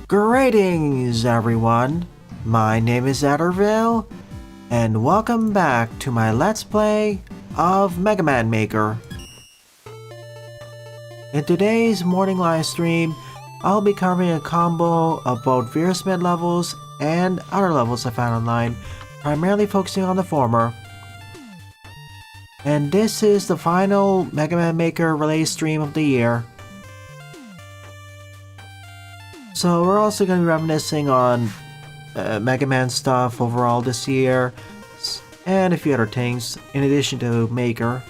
Greetings, everyone. My name is Adderville, and welcome back to my Let's Play of Mega Man Maker. In today's morning live stream, I'll be covering a combo of both Virus Mid levels and other levels I found online, primarily focusing on the former. And this is the final Mega Man Maker release stream of the year. So we're also going to be reminiscing on Mega Man stuff overall this year, and a few other things, in addition to Maker.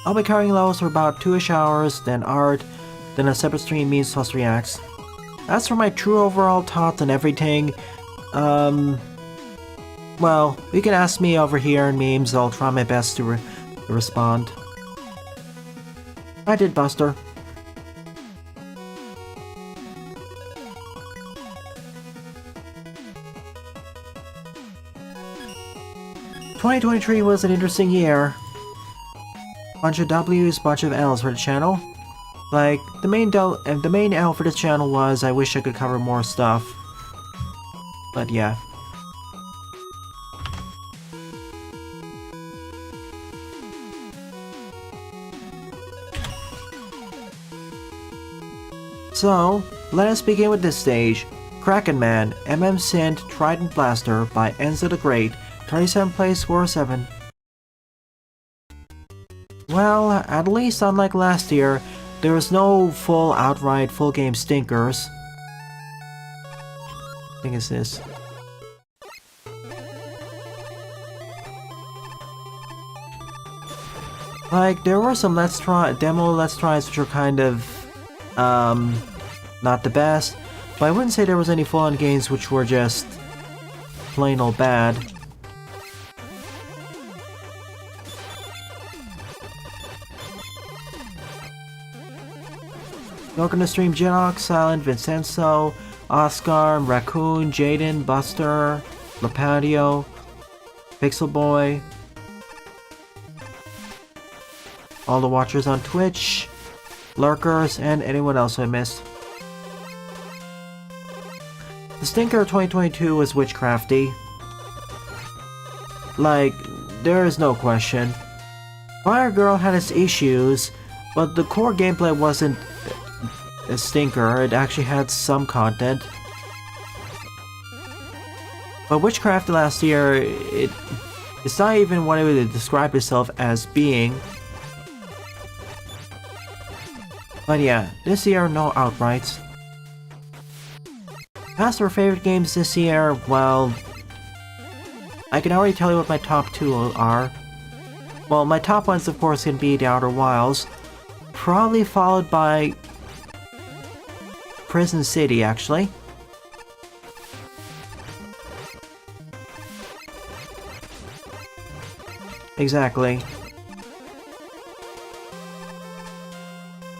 I'll be covering levels for about 2ish hours, then art, then a separate stream memes plus reacts. As for my true overall thoughts on everything, well, you can ask me over here in memes, I'll try my best to respond. I did, Buster. "2023 was an interesting year. Bunch of W's, bunch of L's for the channel. Like, the main L for this channel was I wish I could cover more stuff. But yeah. So, let us begin with this stage. Kraken Man, MM Synth, Trident Blaster by Enzo the Great, 37th place, 407. Well, at least unlike last year, there was no outright full game stinkers. I think it's this. Like, there were some demo Let's Tries which were kind of, not the best, but I wouldn't say there was any full-on games which were just plain old bad. Welcome to stream Jinox, Silent, Vincenzo, Oscar, Raccoon, Jaden, Buster, Lapatio, Pixel Boy, all the watchers on Twitch, lurkers, and anyone else I missed. The stinker of 2022 was Witchcrafty. Like, there is no question. Fire Girl had its issues, but the core gameplay wasn't a stinker. It actually had some content. But Witchcraft last year, it's not even what it would describe itself as being. But yeah, this year, no outrights. As for favorite games this year, well, I can already tell you what my top two are. Well, my top one's of course gonna be The Outer Wilds, probably followed by Prison City, actually. Exactly.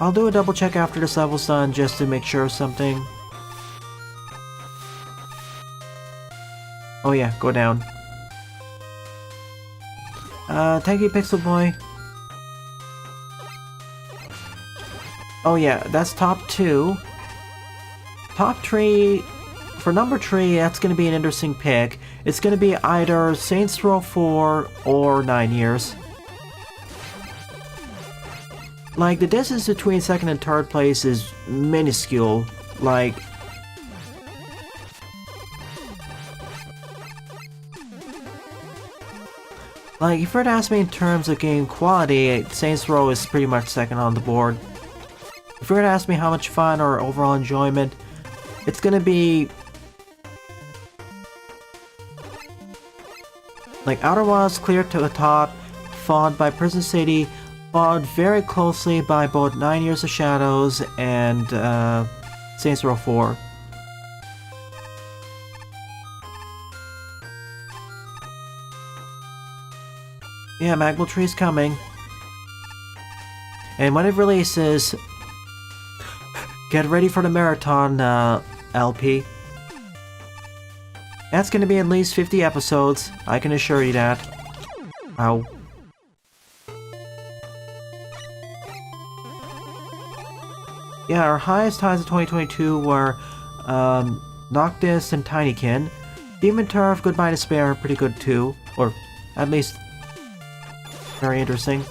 I'll do a double check after this level's done just to make sure of something. Oh yeah, go down. Thank you, Pixel Boy. Oh yeah, that's top two. Top 3, for number 3, that's going to be an interesting pick. It's going to be either Saints Row 4 or 9 Years. Like, the distance between second and third place is minuscule. Like, if you were to ask me in terms of game quality, Saints Row is pretty much second on the board. If you were to ask me how much fun or overall enjoyment, it's gonna be like Outer Wilds clear to the top, followed by Prison City, followed very closely by both 9 Years of Shadows and Saints Row 4. Yeah, Magma Tree's coming. And when it releases, Get ready for the marathon, LP. That's gonna be at least 50 episodes, I can assure you that. Ow. Yeah, our highest highs of 2022 were Noctis and Tinykin. Demon Turf, Goodbye Despair, pretty good too. Or at least very interesting.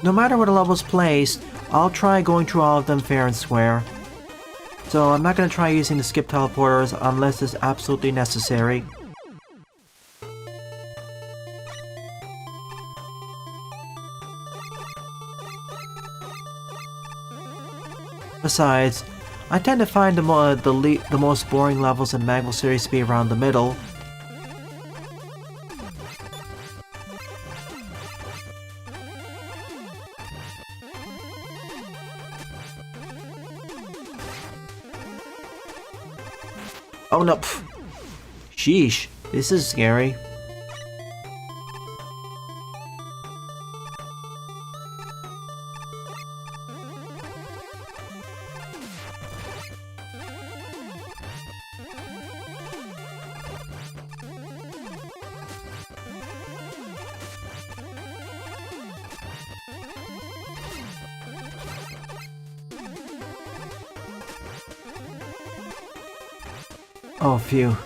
No matter what a level's placed, I'll try going through all of them fair and square. So I'm not going to try using the skip teleporters unless it's absolutely necessary. Besides, I tend to find the most boring levels in Magma series to be around the middle. Oh no! Pff. Sheesh, this is scary. Oh, phew.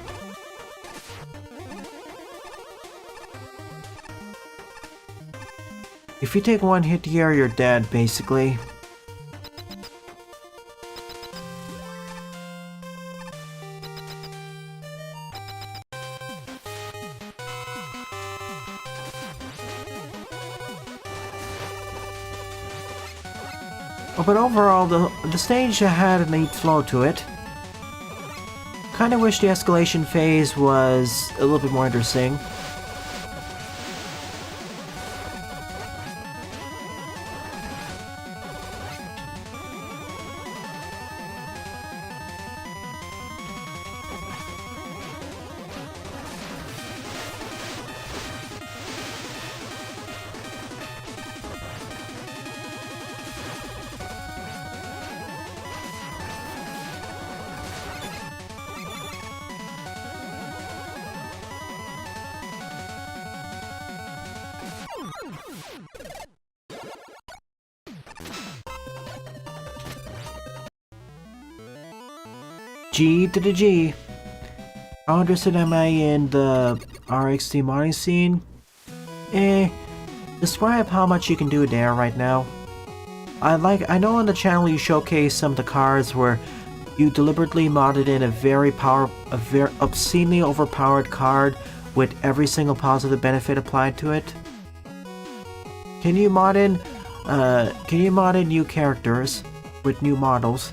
If you take one hit here, you're dead, basically. Oh, but overall, the stage had a neat flow to it. Kinda wish the escalation phase was a little bit more interesting. G to the G. How interested am I in the RXT modding scene? Describe how much you can do there right now. I know on the channel you showcase some of the cards where you deliberately modded in a very obscenely overpowered card with every single positive benefit applied to it. Can you mod in new characters with new models?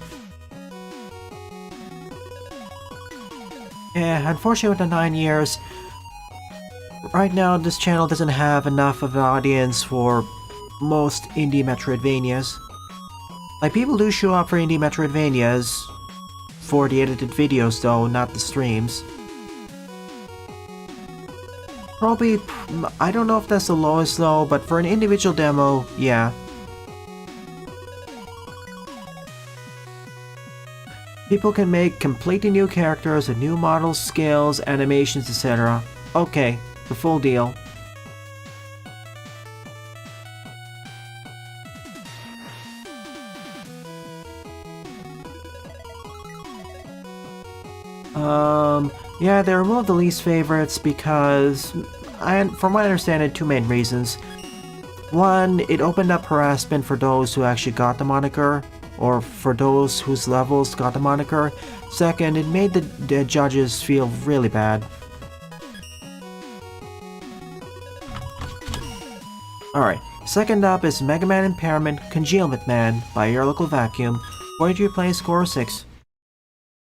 Yeah, unfortunately with the 9 years, right now this channel doesn't have enough of an audience for most indie Metroidvanias. Like, people do show up for indie Metroidvanias, for the edited videos though, not the streams. Probably, I don't know if that's the lowest though, but for an individual demo, yeah. People can make completely new characters with new models, skills, animations, etc. Okay, the full deal. Yeah, they removed the least favorites because, from what I understand, two main reasons. One, it opened up harassment for those who actually got the moniker, or for those whose levels got the moniker. Second, it made the judges feel really bad. Alright, second up is Mega Man Impairment Congealment Man by your local vacuum. 43 plays, score 6.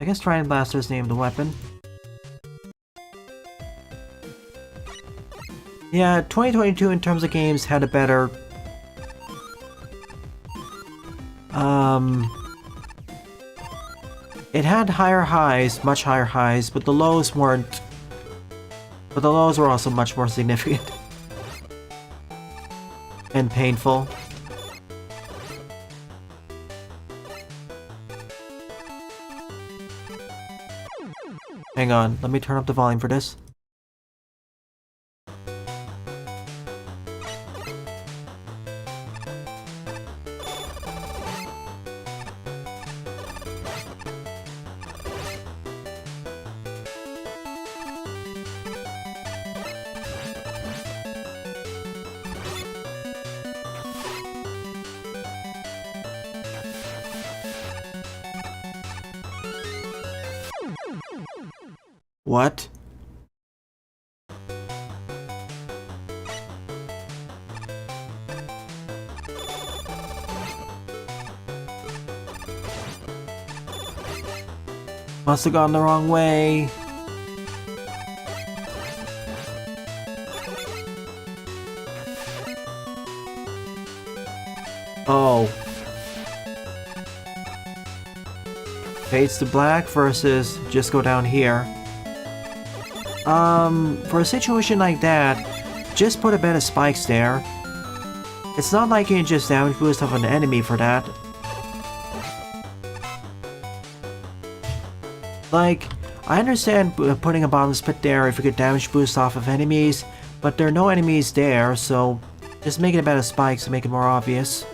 I guess Trident Blaster is the name of the weapon. Yeah, 2022 in terms of games had a better... It had higher highs, much higher highs, but the lows weren't... But the lows were also much more significant. and painful. Hang on, let me turn up the volume for this. What? Must have gone the wrong way. Oh. Fades to black versus just go down here. For a situation like that, just put a bed of spikes there. It's not like you can just damage boost off an enemy for that. Like, I understand putting a bottomless pit there if you could damage boost off of enemies, but there are no enemies there, so just make it a bed of spikes to make it more obvious.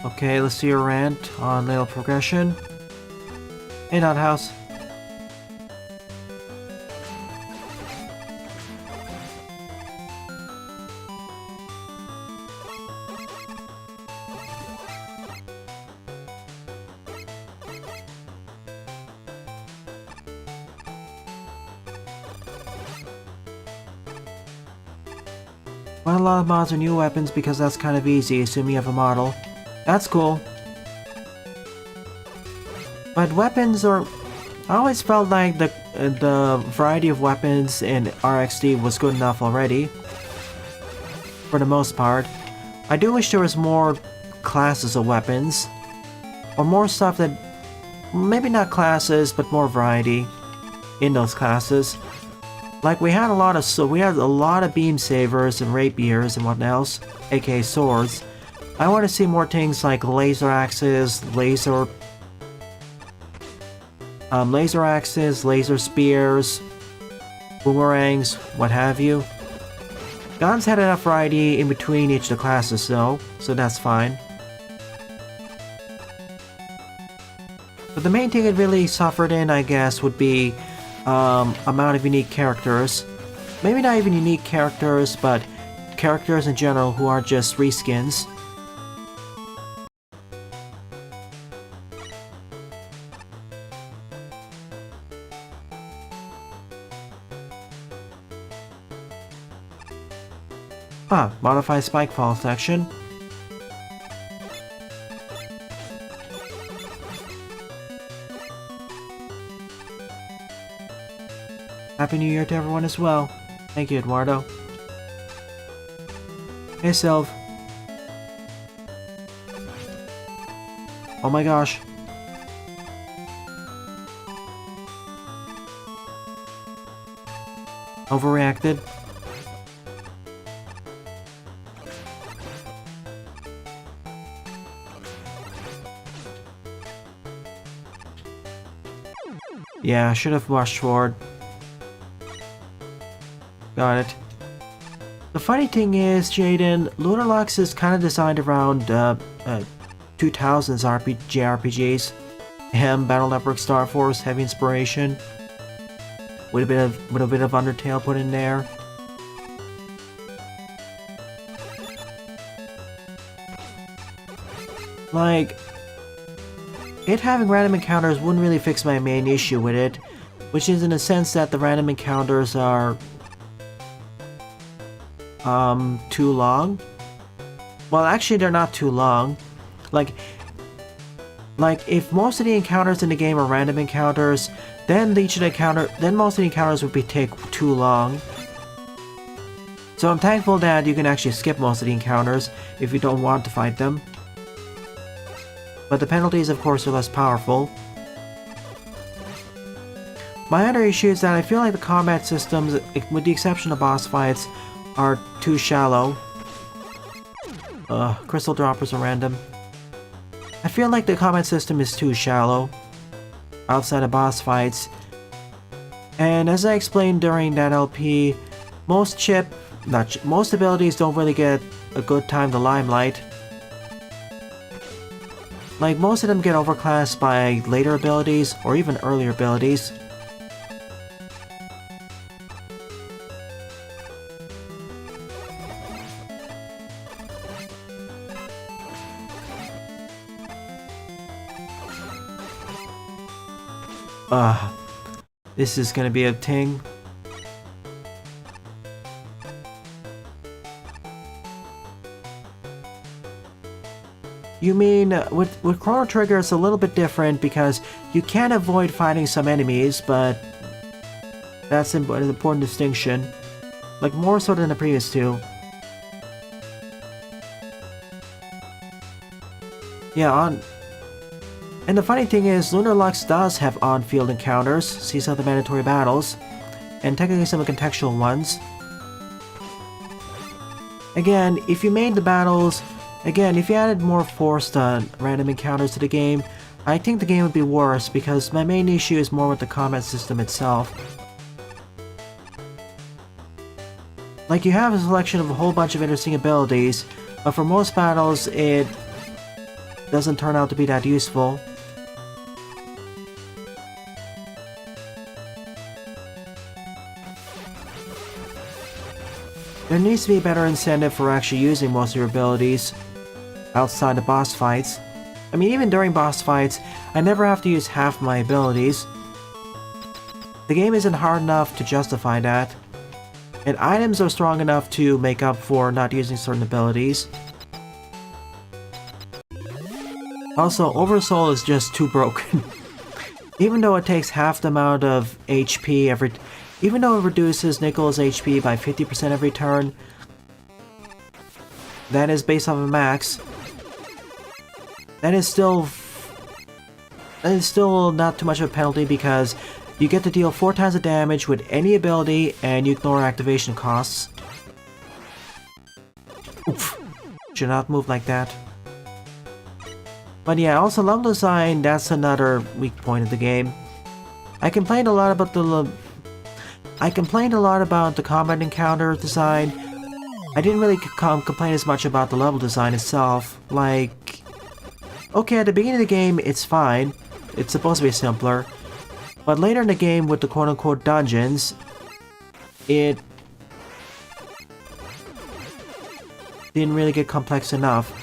Okay, let's see your rant on little progression. Hey, Dot House. Not a lot of mods are new weapons because that's kind of easy, assuming you have a model. That's cool. But weapons are... I always felt like the variety of weapons in RXD was good enough already. For the most part. I do wish there was more classes of weapons. Or more stuff that... Maybe not classes, but more variety in those classes. Like we had a lot of beam sabers and rapiers and what else, aka swords. I want to see more things like laser axes, laser spears, boomerangs, what have you. Guns had enough variety in between each of the classes though, so that's fine. But the main thing it really suffered in, I guess, would be amount of unique characters. Maybe not even unique characters, but characters in general who aren't just reskins. Ah, modify spike fall section. Happy New Year to everyone as well. Thank you, Eduardo. Hey, Sylv. Oh my gosh. Overreacted. Yeah, I should have rushed forward. Got it. The funny thing is, Jaden, Lunar Lux is kind of designed around 2000s JRPGs. Battle Network Star Force, heavy inspiration. With a bit of Undertale put in there. Like, it having random encounters wouldn't really fix my main issue with it, which is in the sense that the random encounters are too long. Well, actually, they're not too long. Like if most of the encounters in the game are random encounters, then most of the encounters would take too long. So I'm thankful that you can actually skip most of the encounters if you don't want to fight them. but the penalties of course are less powerful. My other issue is that I feel like the combat systems, with the exception of boss fights, are too shallow. Crystal droppers are random. I feel like the combat system is too shallow outside of boss fights. And as I explained during that LP, most abilities don't really get a good time to limelight. Like, most of them get overclassed by later abilities or even earlier abilities. This is gonna be a thing. You mean, with Chrono Trigger it's a little bit different because you can avoid fighting some enemies, but that's an important distinction. Like, more so than the previous two. Yeah, and the funny thing is, Lunar Lux does have on-field encounters, sees other mandatory battles, and technically some contextual ones. Again, if you made the battles... Again, if you added more forced random encounters to the game, I think the game would be worse because my main issue is more with the combat system itself. Like, you have a selection of a whole bunch of interesting abilities, but for most battles it doesn't turn out to be that useful. There needs to be a better incentive for actually using most of your abilities outside the boss fights. I mean, even during boss fights, I never have to use half my abilities. The game isn't hard enough to justify that, and items are strong enough to make up for not using certain abilities. Also, Oversoul is just too broken. Even though it takes half the amount of HP even though it reduces Nickel's HP by 50% every turn, that is based off of max. That is still not too much of a penalty because you get to deal 4 times the damage with any ability and you ignore activation costs. Oof. Should not move like that. But yeah, also level design, that's another weak point of the game. I complained a lot about the combat encounter design. I didn't really complain as much about the level design itself. Like, okay, at the beginning of the game, it's fine. It's supposed to be simpler. But later in the game, with the quote-unquote dungeons, it didn't really get complex enough.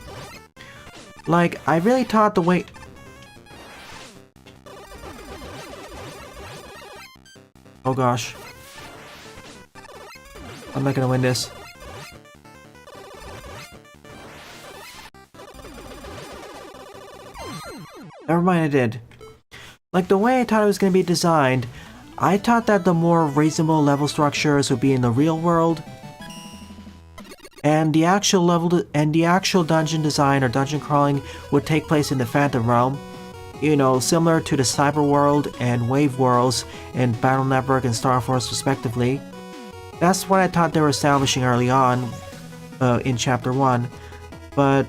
Like, I really thought the way... Oh gosh. I'm not gonna win this. Never mind, I did. Like, the way I thought it was gonna be designed, I thought that the more reasonable level structures would be in the real world, and the actual dungeon design or dungeon crawling would take place in the Phantom Realm. You know, similar to the Cyber World and Wave Worlds in Battle Network and Star Force respectively. That's what I thought they were establishing early on in Chapter 1, but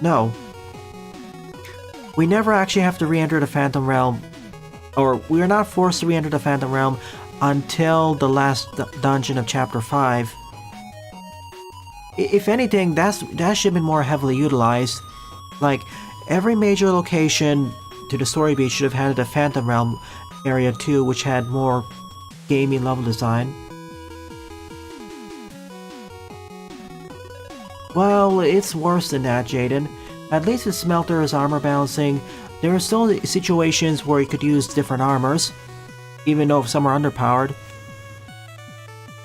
no. We never actually have to re-enter the Phantom Realm, or we are not forced to re-enter the Phantom Realm until the last dungeon of Chapter 5. If anything, that should have been more heavily utilized. Like, every major location to the story beat should have had a Phantom Realm area too, which had more gaming level design. Well, it's worse than that, Jaden. At least with Smelter's armor balancing, there are still situations where you could use different armors, even though some are underpowered.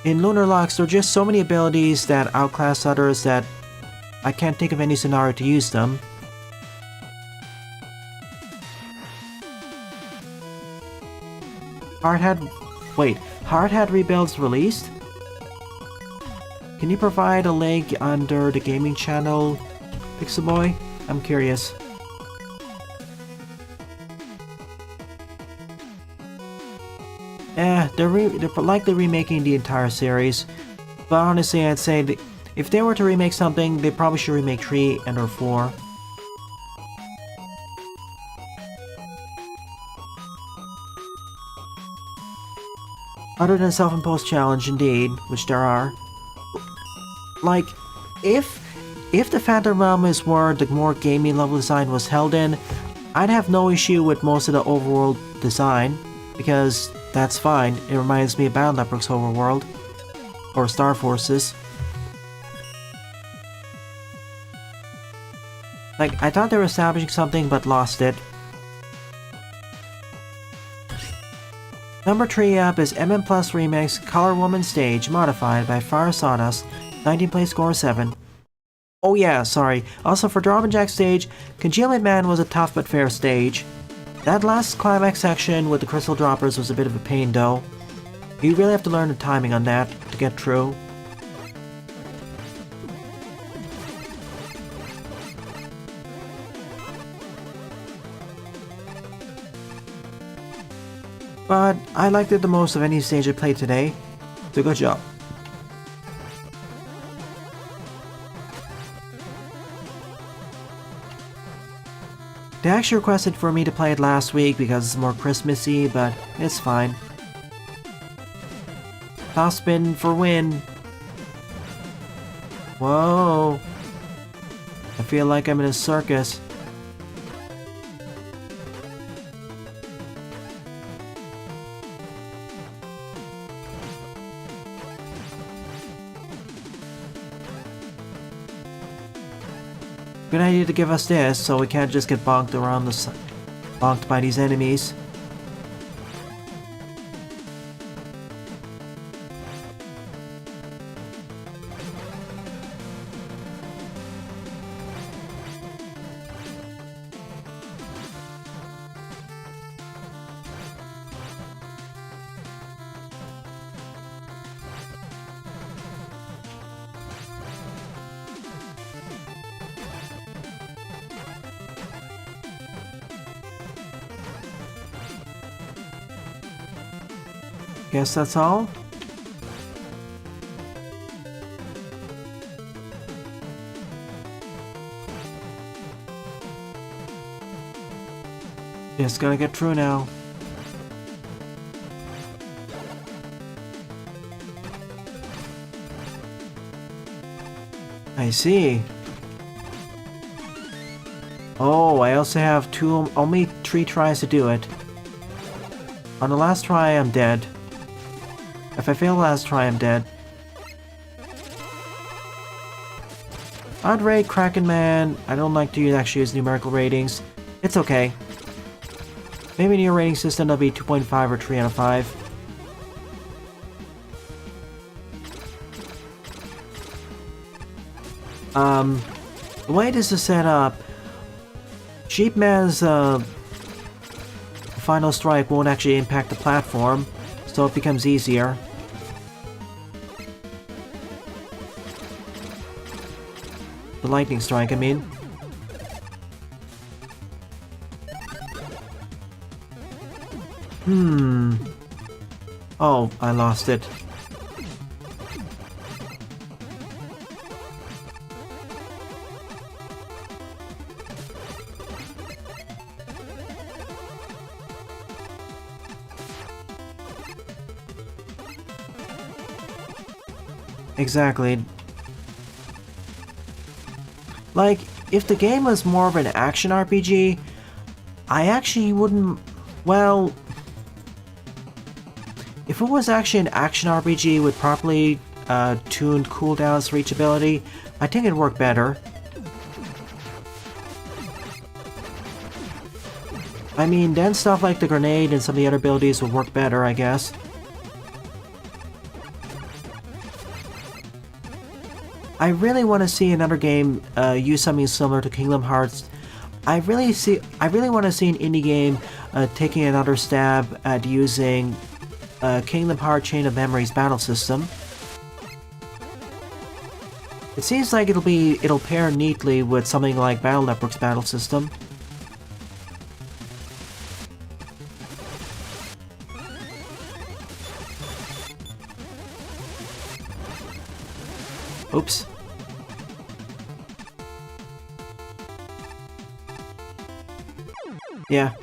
In Lunar Lux, there are just so many abilities that outclass others that I can't think of any scenario to use them. Hardhat rebuilds released? Can you provide a link under the gaming channel, Pixelboy? I'm curious. They're likely remaking the entire series. But honestly, I'd say that if they were to remake something, they probably should remake 3 and or 4. Other than self-imposed challenge, indeed, which there are. Like, if the Phantom Realm is where the more gaming level design was held in, I'd have no issue with most of the overworld design, because that's fine. It reminds me of Battle Network's overworld, or Star Forces. Like, I thought they were establishing something, but lost it. Number 3 up is MM Plus Remix Color Woman Stage, modified by Fire Sawdust, 19 play score 7. Oh yeah, sorry. Also for Drop and Jack stage, Congealment Man was a tough but fair stage. That last climax section with the crystal droppers was a bit of a pain though. You really have to learn the timing on that to get through. But I liked it the most of any stage I played today, so good job. They actually requested for me to play it last week because it's more Christmassy, but it's fine. Top spin for win. Whoa. I feel like I'm in a circus. Good idea to give us this, so we can't just get bonked around bonked by these enemies. Guess that's all? Just gotta get through now. I see. Oh, I also have only 3 tries to do it. On the last try, I'm dead. If I fail the last try, I'm dead. I'd rate Kraken Man. I don't like to actually use numerical ratings. It's okay. Maybe in your rating system that'll be 2.5 or 3 out of 5. The way this is set up, Sheepman's final strike won't actually impact the platform, so it becomes easier. The lightning strike, I mean. Oh, I lost it. Exactly. Like, if the game was more of an action RPG, I actually wouldn't... Well... If it was actually an action RPG with properly tuned cooldowns for each ability, I think it'd work better. I mean, then stuff like the grenade and some of the other abilities would work better, I guess. I really want to see another game use something similar to Kingdom Hearts. I really want to see an indie game taking another stab at using Kingdom Hearts Chain of Memories battle system. It seems like it'll pair neatly with something like Battle Network's battle system. Oops. Yeah.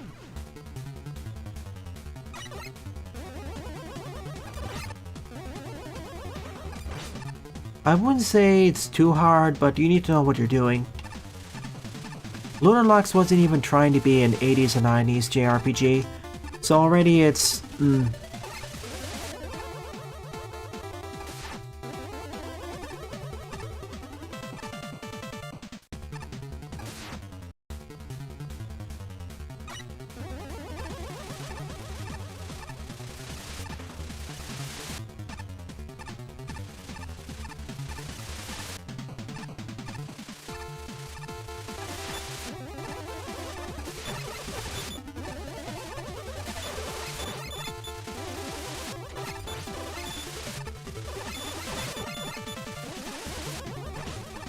I wouldn't say it's too hard, but you need to know what you're doing. Lunar Lux wasn't even trying to be an 80s and 90s JRPG, so already it's...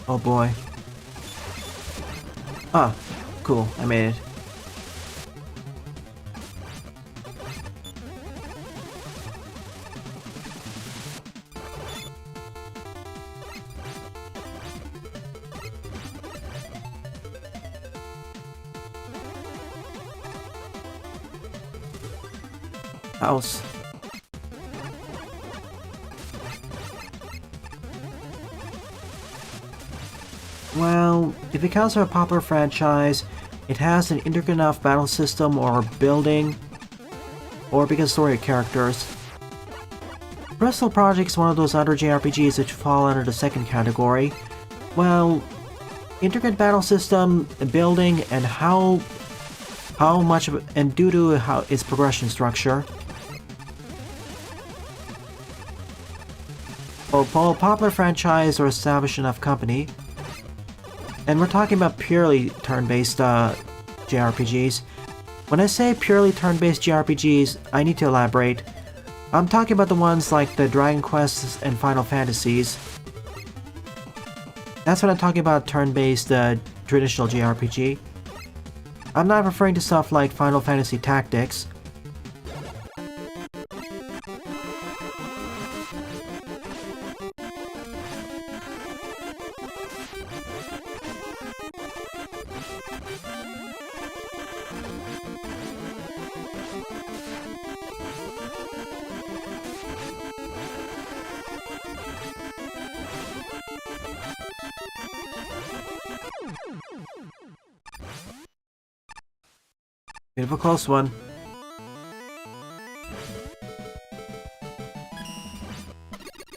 Oh boy. Ah, cool, I made it. House. Well, if it counts for a popular franchise, it has an intricate enough battle system or building, or because story of characters. Bristol Project is one of those other JRPGs which fall under the second category. Well, intricate battle system, building, and how much of it, and due to how its progression structure. Or popular franchise or established enough company. And we're talking about purely turn-based JRPGs. When I say purely turn-based JRPGs, I need to elaborate. I'm talking about the ones like the Dragon Quests and Final Fantasies. That's what I'm talking about turn-based traditional JRPG. I'm not referring to stuff like Final Fantasy Tactics. Bit of a close one.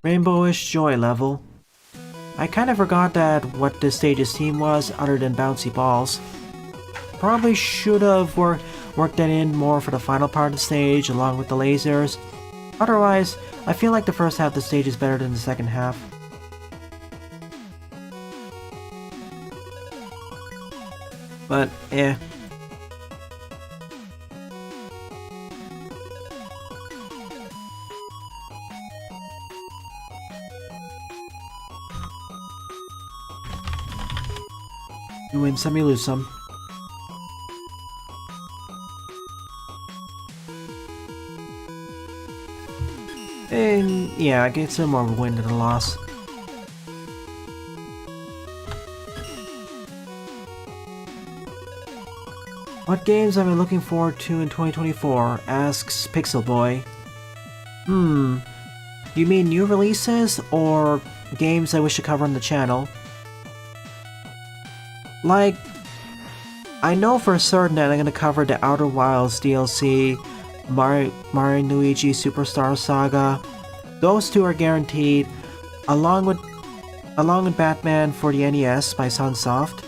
Rainbowish Joy level. I kind of forgot that what this stage's theme was other than bouncy balls. Probably should have worked that in more for the final part of the stage along with the lasers. Otherwise, I feel like the first half of the stage is better than the second half. But, eh. You win some, you lose some. And yeah, I get some more of a win than a loss. What games am I looking forward to in 2024? Asks Pixel Boy. You mean new releases or games I wish to cover on the channel? Like, I know for certain that I'm going to cover the Outer Wilds DLC, Mario & Luigi Superstar Saga. Those two are guaranteed, along with Batman for the NES by Sunsoft.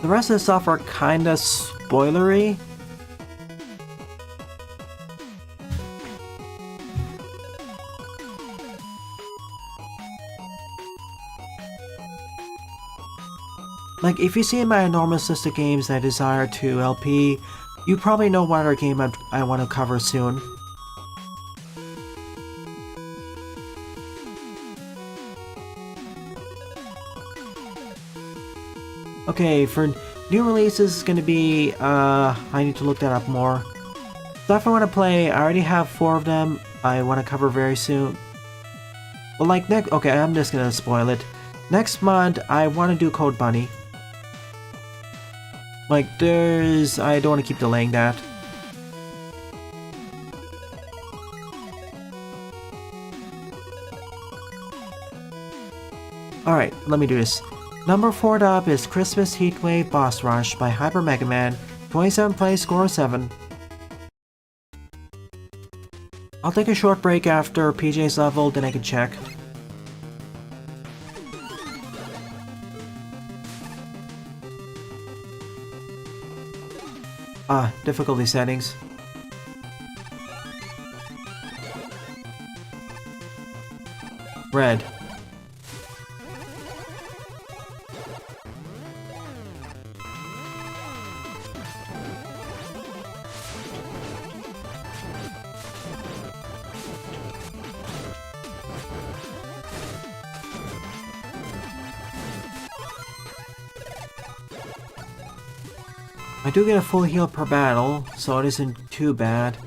The rest of the stuff are kinda spoilery. Like, if you see my enormous list of games I desire to LP, you probably know what other game I want to cover soon. Okay, for new releases, it's gonna be, I need to look that up more. Stuff I want to play, I already have 4 of them. I want to cover very soon. Well, like next... Okay, I'm just gonna spoil it. Next month, I want to do Code Bunny. Like, there's... I don't want to keep delaying that. Alright, let me do this. Number 4 up is Christmas Heatwave Boss Rush by Hyper Mega Man. 27th place, score 7. I'll take a short break after PJ's level, then I can check. Difficulty settings. Red. I do get a full heal per battle, so it isn't too bad.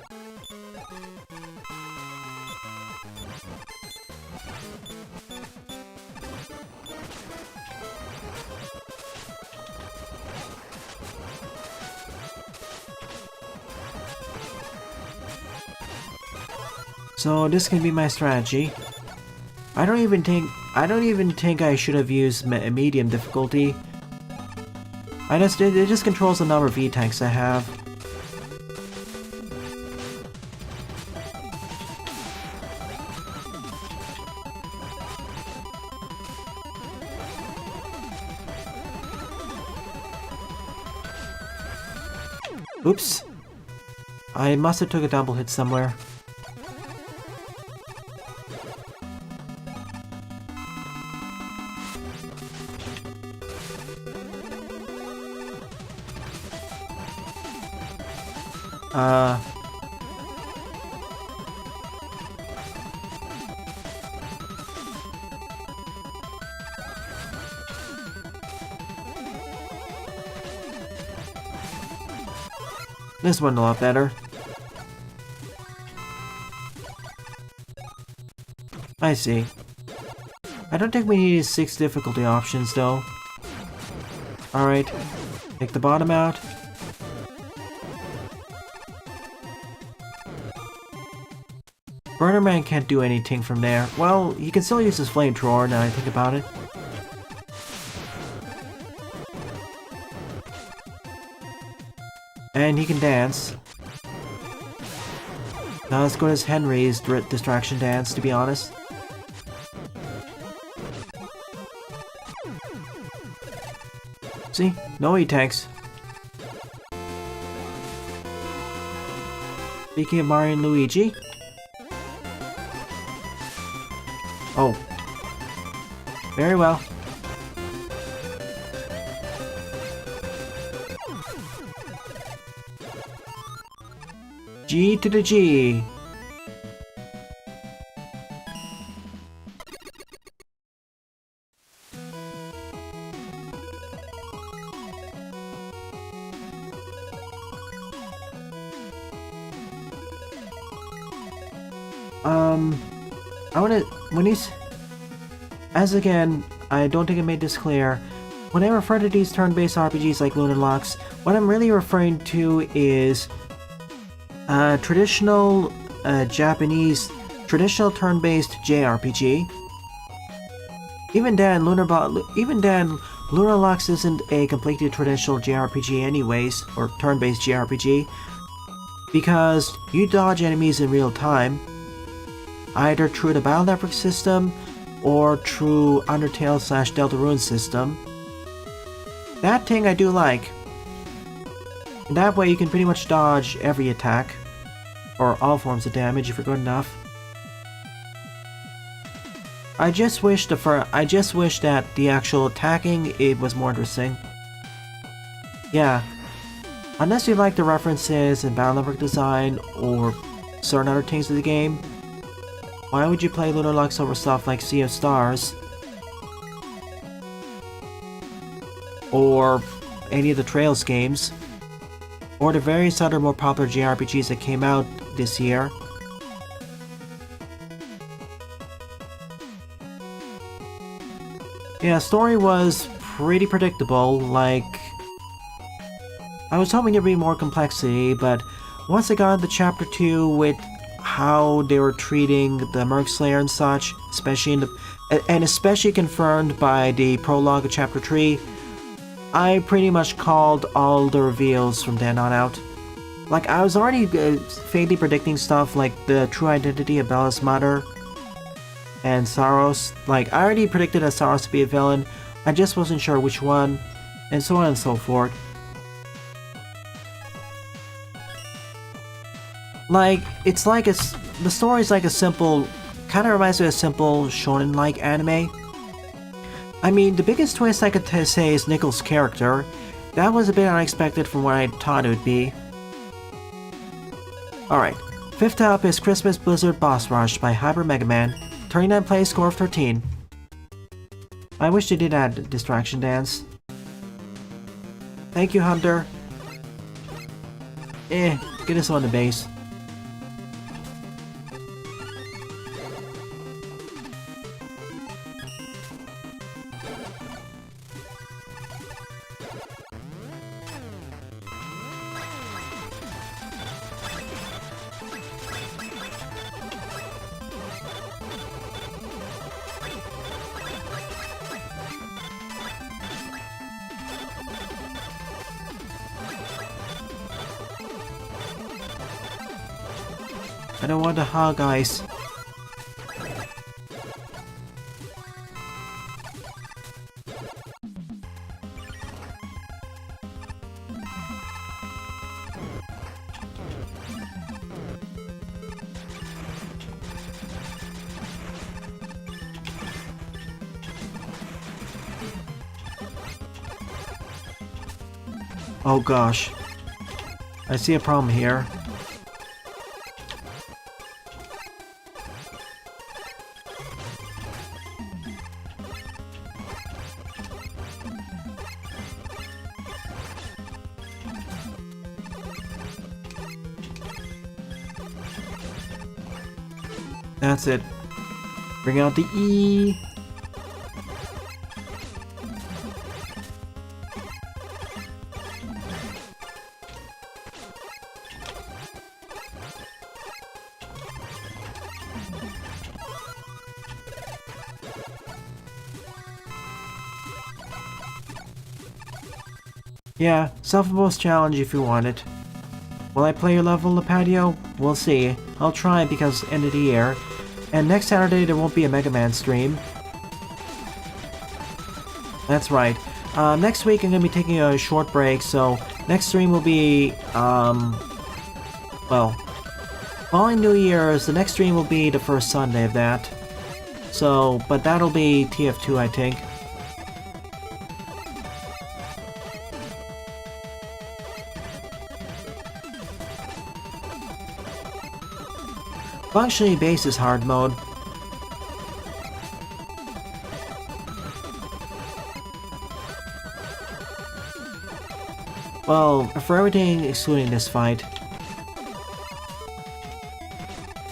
So this can be my strategy. I don't even think I should have used medium difficulty. It just controls the number of V-tanks I have. Oops. I must have took a double hit somewhere. This one a lot better. I see. I don't think we need 6 difficulty options though. Alright, take the bottom out. Burner Man can't do anything from there. Well, he can still use his flamethrower now I think about it. And he can dance. Not as good as Henry's distraction dance, to be honest. See? No E-tanks. Speaking of Mario and Luigi. Oh. Very well. G to the G. I wanna, when he's, as again, I don't think I made this clear, when I refer to these turn-based RPGs like Lunar Lux, what I'm really referring to is traditional Japanese, traditional turn-based JRPG. Even then, Lunar Lux isn't a completely traditional JRPG anyways, or turn-based JRPG, because you dodge enemies in real time, either through the Battle Network system, or through Undertale / Deltarune system. That thing I do like. And that way you can pretty much dodge every attack, or all forms of damage if you're good enough. I just wish that the actual attacking it was more interesting. Yeah. Unless you like the references in Battle Network design or certain other things of the game, why would you play Lunar Lux over stuff like Sea of Stars? Or any of the Trails games? Or the various other more popular JRPGs that came out this year? Yeah, story was pretty predictable, like... I was hoping there'd be more complexity, but once I got into Chapter 2 with how they were treating the Merc Slayer and such, especially confirmed by the prologue of Chapter 3, I pretty much called all the reveals from then on out. Like, I was already faintly predicting stuff like the true identity of Bella's mother and Saros. Like, I already predicted that Saros to be a villain, I just wasn't sure which one, and so on and so forth. Like, it's like the story's like a simple, kinda reminds me of a simple shonen-like anime. I mean, the biggest twist I could say is Nickel's character. That was a bit unexpected from what I thought it would be. Alright, fifth up is Christmas Blizzard Boss Rush by Hyper Mega Man, 39 play score of 13. I wish they did add Distraction Dance. Thank you, Hunter. Get us on the base. I don't want to hug ice. Oh gosh. I see a problem here. That's it. Bring out the E. Yeah, self-imposed challenge if you want it. Will I play your level, Lepadio? We'll see. I'll try because end of the year. And next Saturday there won't be a Mega Man stream. That's right. Next week I'm gonna be taking a short break, so next stream will be, well, following New Year's, the next stream will be the first Sunday of that. So, but that'll be TF2, I think. Functionally base is hard mode. Well, for everything excluding this fight.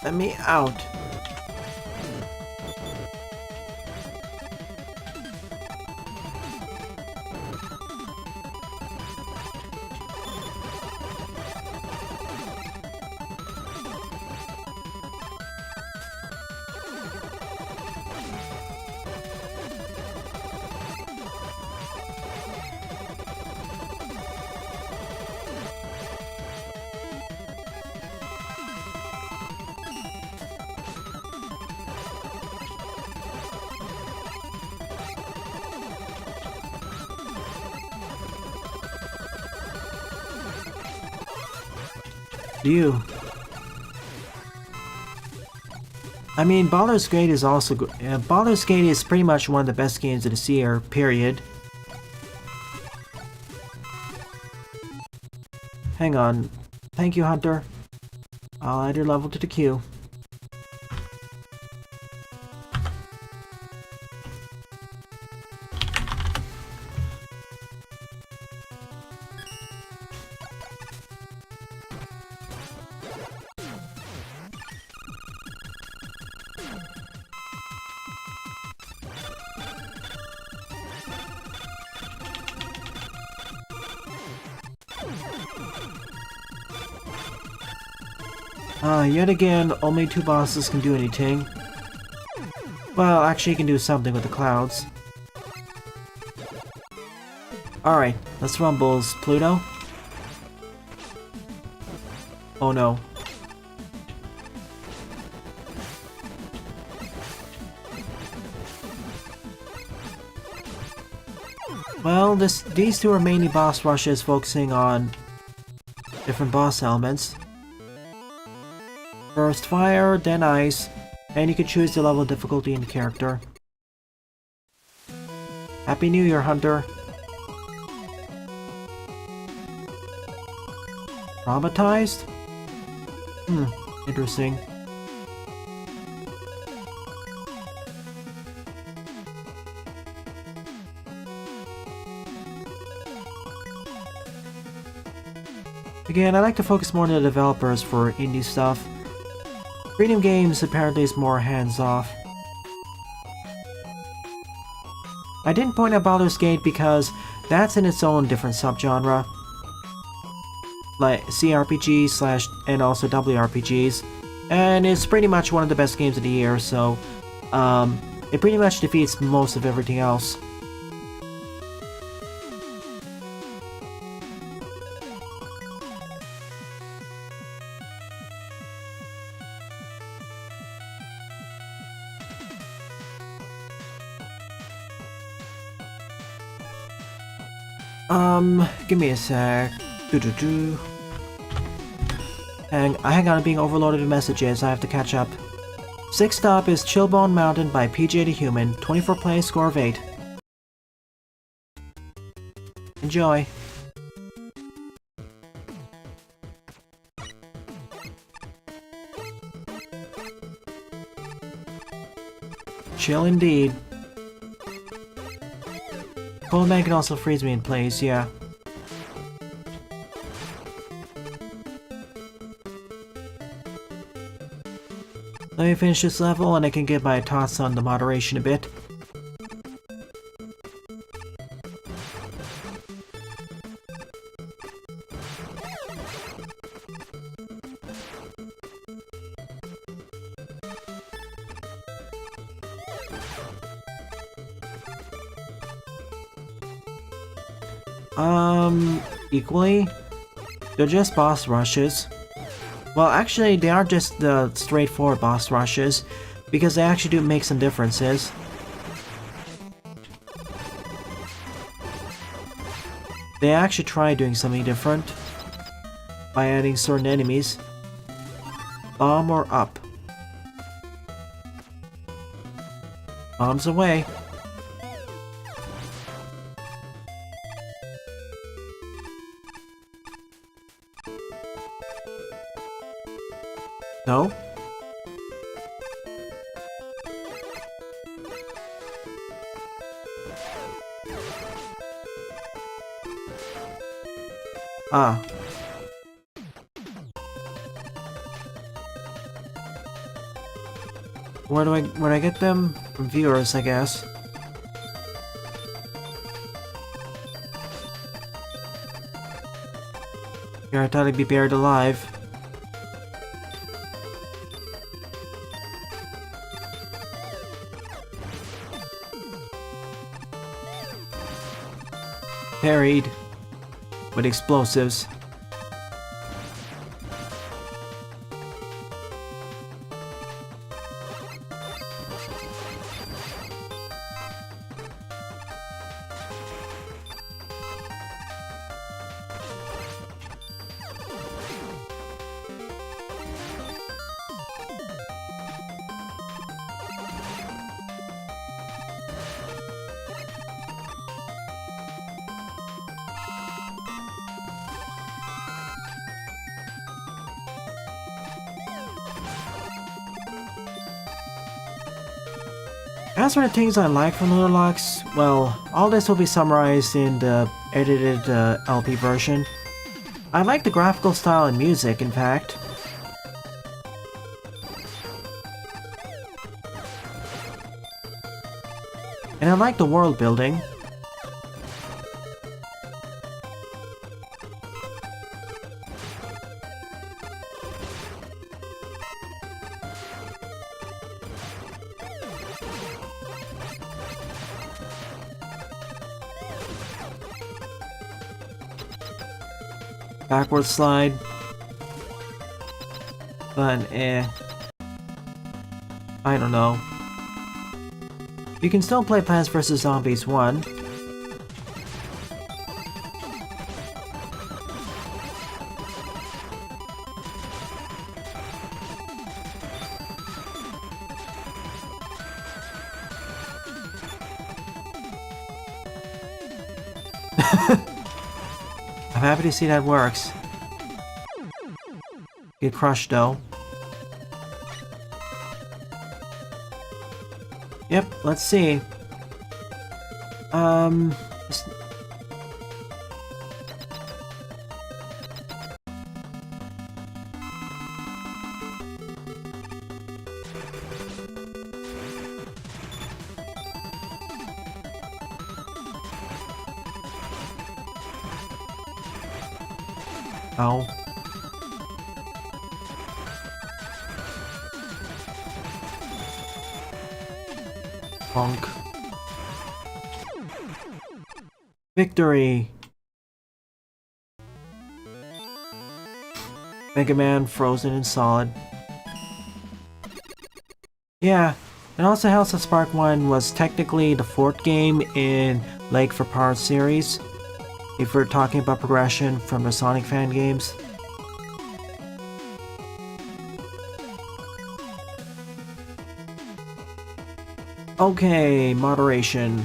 Let me out. You. I mean, Baldur's Gate is also good. Baldur's Gate is pretty much one of the best games of this year, period. Hang on. Thank you, Hunter. I'll add your level to the queue. Yet again, only 2 bosses can do anything. Well, actually, you can do something with the clouds. Alright, let's rumbles, Pluto. Oh no. Well, these two are mainly boss rushes focusing on different boss elements. First fire, then ice, and you can choose the level of difficulty in the character. Happy New Year, Hunter! Traumatized? Interesting. Again, I like to focus more on the developers for indie stuff. Freedom Games apparently is more hands-off. I didn't point out Baldur's Gate because that's in its own different subgenre. Like CRPGs and also WRPGs. And it's pretty much one of the best games of the year, so it pretty much defeats most of everything else. Give me a sec. Hang on, I'm being overloaded with messages. I have to catch up. 6th stop is Chillbone Mountain by PJ the Human. 24 play, score of 8. Enjoy. Chill indeed. Cold Man can also freeze me in place, yeah. Let me finish this level and I can get my thoughts on the moderation a bit. Equally, they're just boss rushes. Well, actually, they aren't just the straightforward boss rushes, because they actually do make some differences. They actually try doing something different by adding certain enemies. Bomb or up. Bombs away. No? Ah. Where do I get them? From viewers, I guess. Here, I thought I'd be buried alive. Parried with explosives. As for the things I like from Lunar Lux, well, all this will be summarized in the edited LP version. I like the graphical style and music, in fact. And I like the world building. backward slide. But I don't know. You can still play Plants vs. Zombies 1. I'm happy to see that works. Get crushed though. Yep, let's see. Oh. Bonk. Victory! Mega Man frozen and solid. Yeah, it also helps that Spark 1 was technically the 4th game in Lake for Power series, if we're talking about progression from the Sonic fan games. Okay, moderation.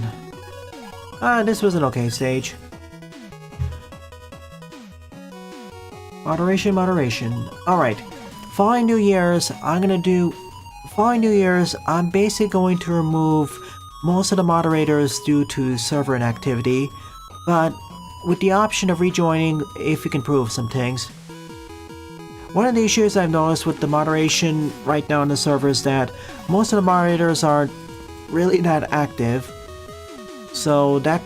This was an okay stage. Moderation. Alright. Following New Year's, I'm basically going to remove most of the moderators due to server inactivity, but with the option of rejoining if you can prove some things. One of the issues I've noticed with the moderation right now on the server is that most of the moderators aren't really that active, so that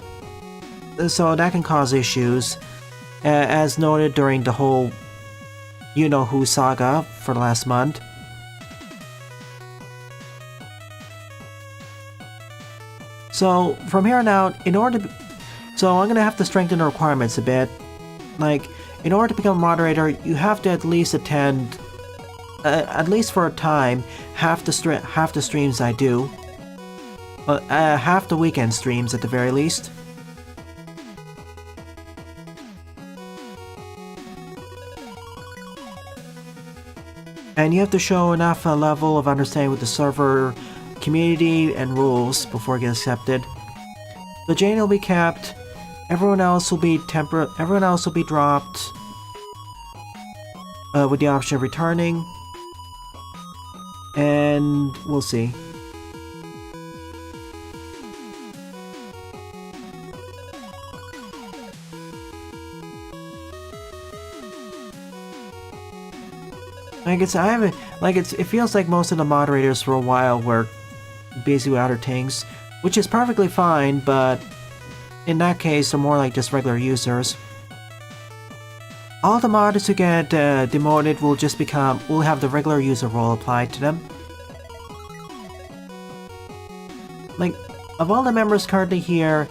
can cause issues, as noted during the whole you-know-who saga for the last month. So from here on out, so I'm gonna have to strengthen the requirements a bit. Like, in order to become a moderator, you have to at least attend, at least for a time, half the streams I do. Half the weekend streams at the very least. And you have to show enough level of understanding with the server community and rules before you get accepted. The Jane will be kept. Everyone else will be dropped with the option of returning. And we'll see. It feels like most of the moderators for a while were busy with other things, which is perfectly fine, but in that case, they're more like just regular users. All the modders who get demoted will have the regular user role applied to them. Like, of all the members currently here,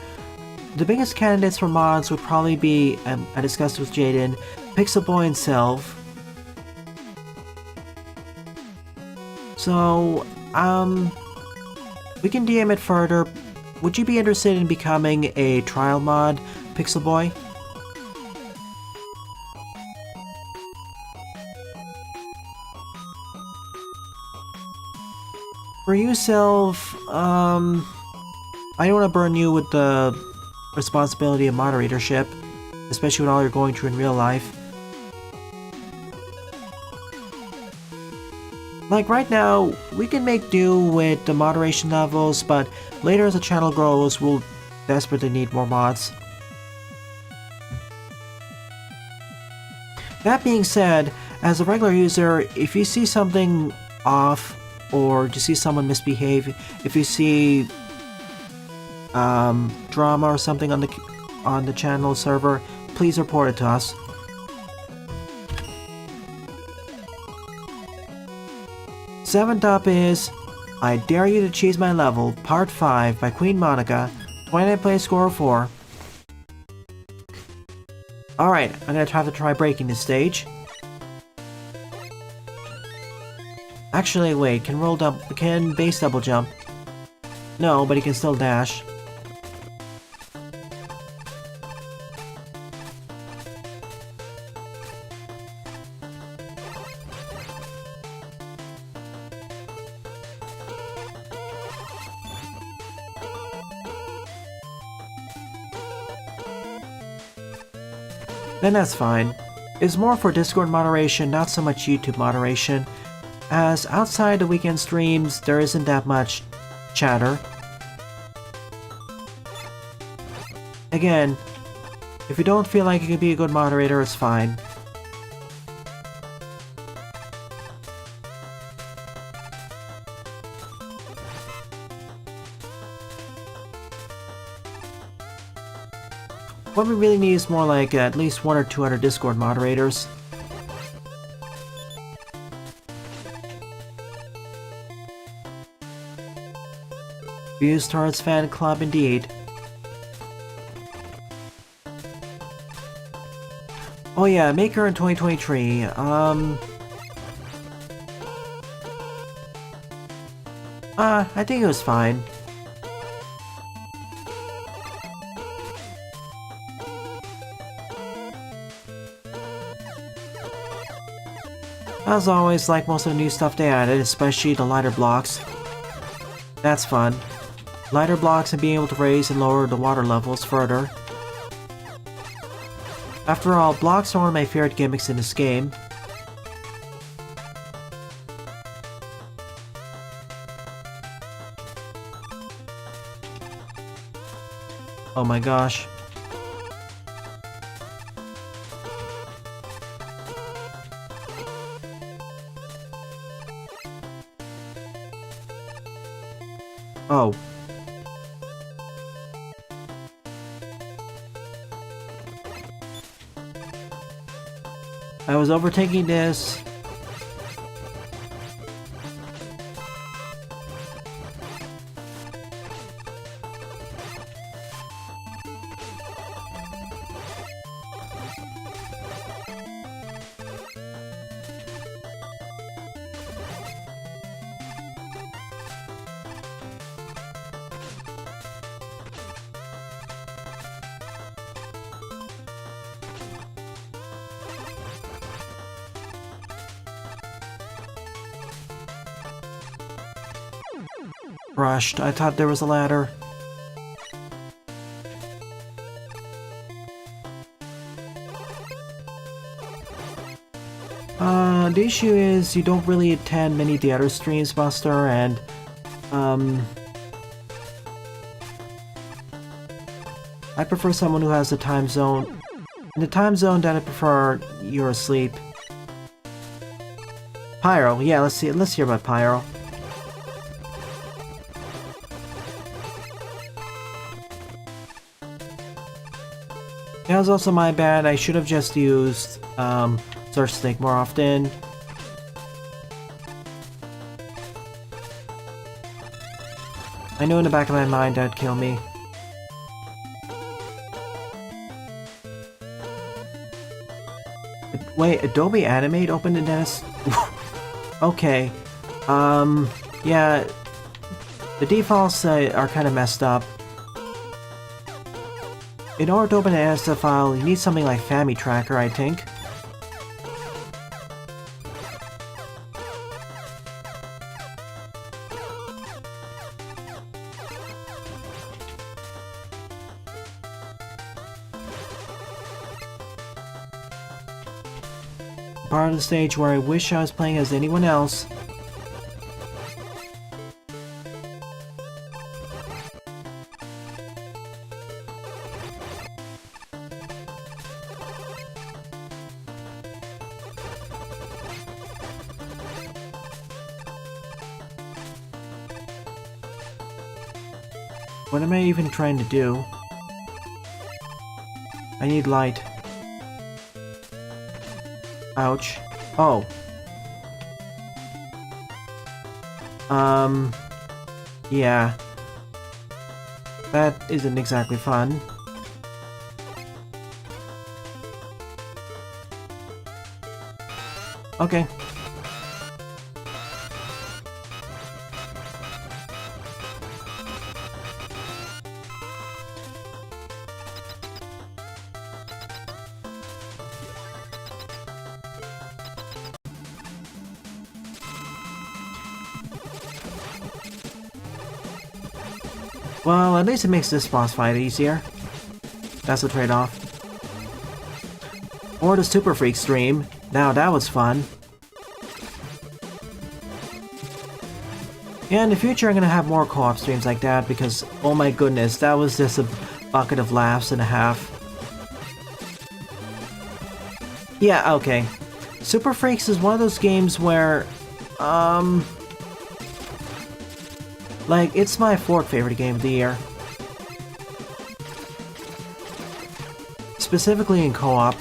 the biggest candidates for mods would probably be, I discussed with Jaden, Pixel Boy and Self. So, we can DM it further. Would you be interested in becoming a trial mod, Pixel Boy? For you, Self, I don't want to burn you with the responsibility of moderatorship, especially with all you're going through in real life. Like right now, we can make do with the moderation levels, but later as the channel grows, we'll desperately need more mods. That being said, as a regular user, if you see something off, or you see someone misbehave, if you see drama or something on the channel server, please report it to us. Seventh up is I Dare You to Cheese My Level, Part 5 by Queen Monica, 29 play score of 4. Alright, I'm gonna have to try breaking this stage. Actually, wait, can base double jump? No, but he can still dash. Then that's fine. It's more for Discord moderation, not so much YouTube moderation, as outside the weekend streams, there isn't that much chatter. Again, if you don't feel like you can be a good moderator, it's fine. What we really need is more like at least 1 or 2 other Discord moderators. Views towards fan club indeed. Oh yeah, Maker in 2023, I think it was fine. As always, like most of the new stuff they added, especially the lighter blocks. That's fun. Lighter blocks and being able to raise and lower the water levels further. After all, blocks are one of my favorite gimmicks in this game. Oh my gosh. Oh. I was overtaking this. Rushed. I thought there was a ladder. The issue is you don't really attend many of the other streams, Buster, and I prefer someone who has the time zone. In the time zone that I prefer, you're asleep. Pyro, yeah, let's hear about Pyro. That was also my bad. I should have just used Search Snake more often. I knew in the back of my mind that'd kill me. Wait, Adobe Animate opened in this? Okay. Yeah. The defaults are kind of messed up. In order to open an ASF file, you need something like FamiTracker, I think. Part of the stage where I wish I was playing as anyone else. What am I even trying to do? I need light. Ouch. Oh. Yeah. That isn't exactly fun. Okay. Well, at least it makes this boss fight easier. That's the trade-off. Or the Super Freak stream. Now that was fun. Yeah, in the future I'm gonna have more co-op streams like that because, oh my goodness, that was just a bucket of laughs and a half. Yeah, okay. Super Freaks is one of those games where, like, it's my 4th favorite game of the year. Specifically in co-op.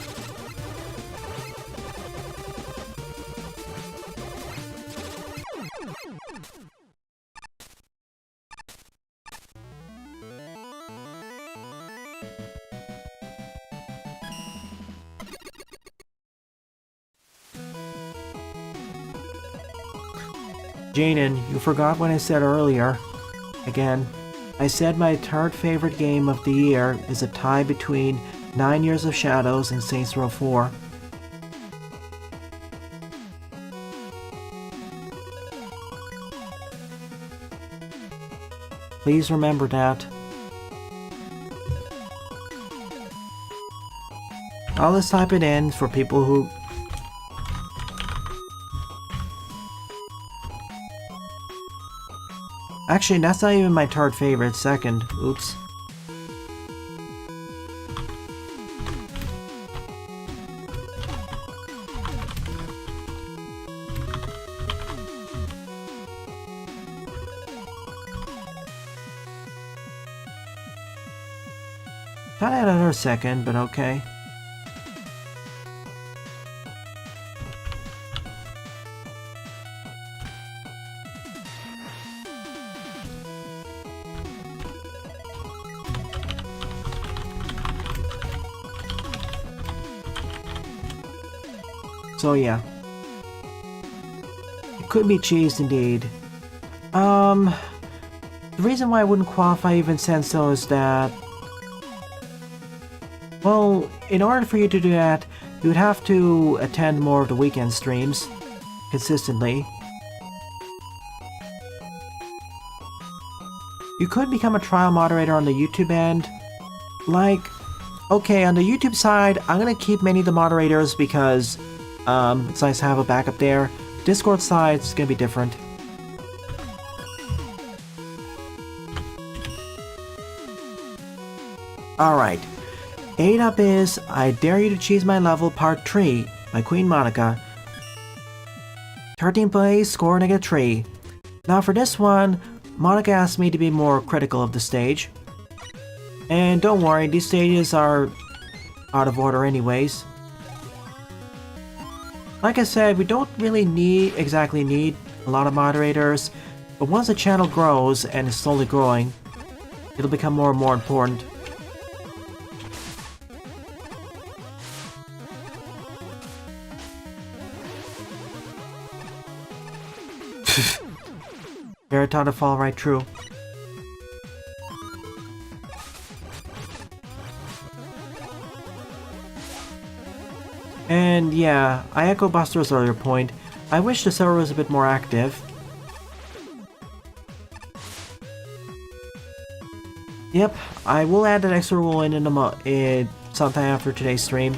Jaden, you forgot what I said earlier. Again, I said my 3rd favorite game of the year is a tie between 9 Years of Shadows and Saints Row 4. Please remember that. I'll just type it in for people who... Actually, that's not even my 3rd favorite, 2nd. Oops. Thought I had another 2nd, but okay. So yeah. It could be cheese indeed. The reason why I wouldn't qualify even Senso is that... Well, in order for you to do that, you would have to attend more of the weekend streams consistently. You could become a trial moderator on the YouTube end. Like, okay, on the YouTube side, I'm gonna keep many of the moderators because it's nice to have a backup there. Discord side, it's gonna be different. Alright. 8 up is I Dare You to Cheese My Level Part 3 by Queen Monica. 13th place, score -3. Now for this one, Monica asked me to be more critical of the stage. And don't worry, these stages are out of order anyways. Like I said, we don't really exactly need a lot of moderators, but once the channel grows and is slowly growing, it'll become more and more important. Veritata to fall right through. And yeah, I echo Buster's earlier point. I wish the server was a bit more active. Yep, I will add that extra rule in sometime after today's stream.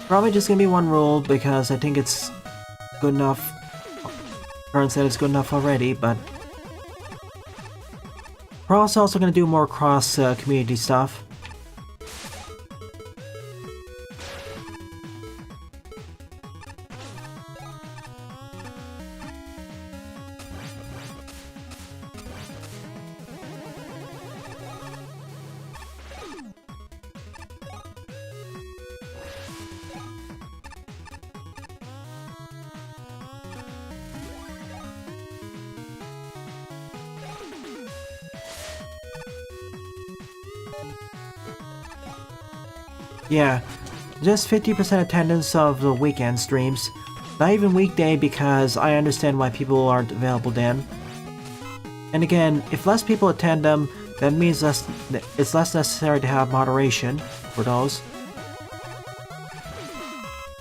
Probably just gonna be one rule because I think it's good enough. Karen said it's good enough already, but we're also gonna do more cross community stuff. Yeah, just 50% attendance of the weekend streams. Not even weekday because I understand why people aren't available then. And again, if less people attend them, that means it's less necessary to have moderation for those.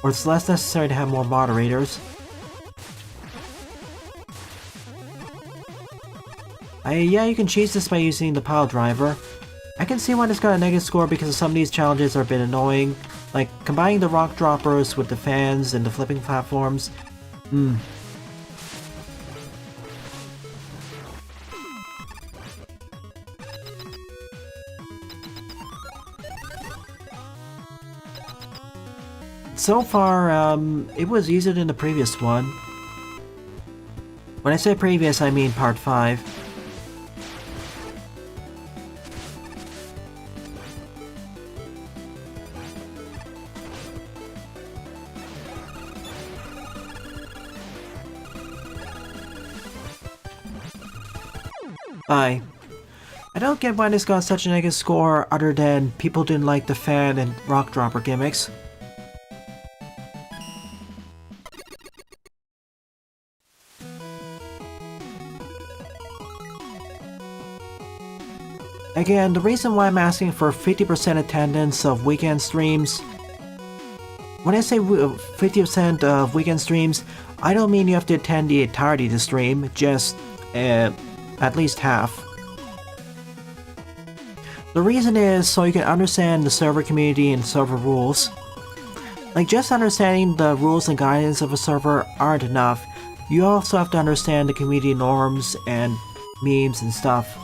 Or it's less necessary to have more moderators. Yeah, you can cheese this by using the pile driver. I can see why this got a negative score because some of these challenges are a bit annoying, like combining the rock droppers with the fans and the flipping platforms. So far, it was easier than the previous one. When I say previous, I mean part 5. I don't get why this got such a negative score other than people didn't like the fan and rock dropper gimmicks. Again, the reason why I'm asking for 50% attendance of weekend streams, when I say 50% of weekend streams, I don't mean you have to attend the entirety of the stream, just at least half. The reason is so you can understand the server community and server rules. Like, just understanding the rules and guidance of a server aren't enough. You also have to understand the community norms and memes and stuff.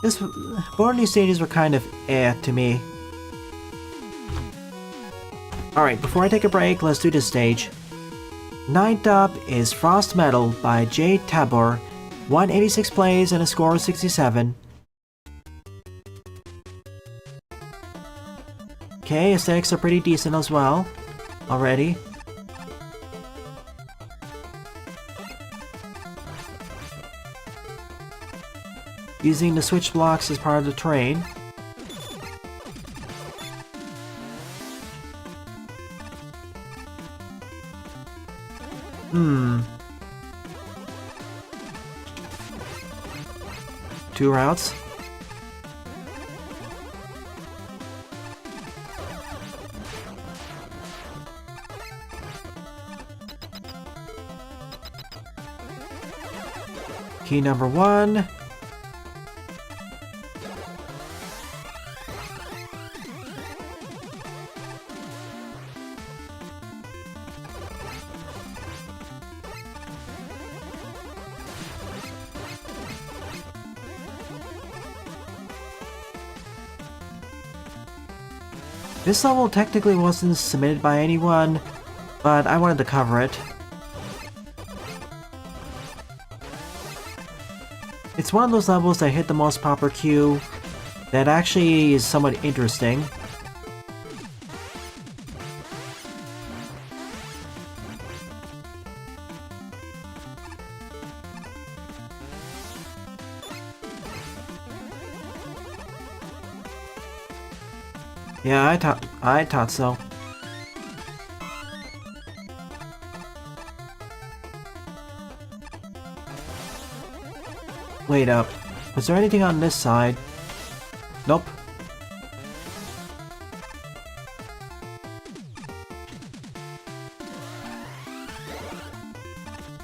Both of these stages were kind of to me. Alright, before I take a break, let's do this stage. Ninth up is Frost Metal by J. Tabor, 186 plays and a score of 67. Okay, aesthetics are pretty decent as well, already. Using the switch blocks as part of the terrain. Two routes. Key number 1. This level technically wasn't submitted by anyone, but I wanted to cover it. It's one of those levels that hit the most popular queue that actually is somewhat interesting. Yeah, I thought so. Wait up. Was there anything on this side? Nope.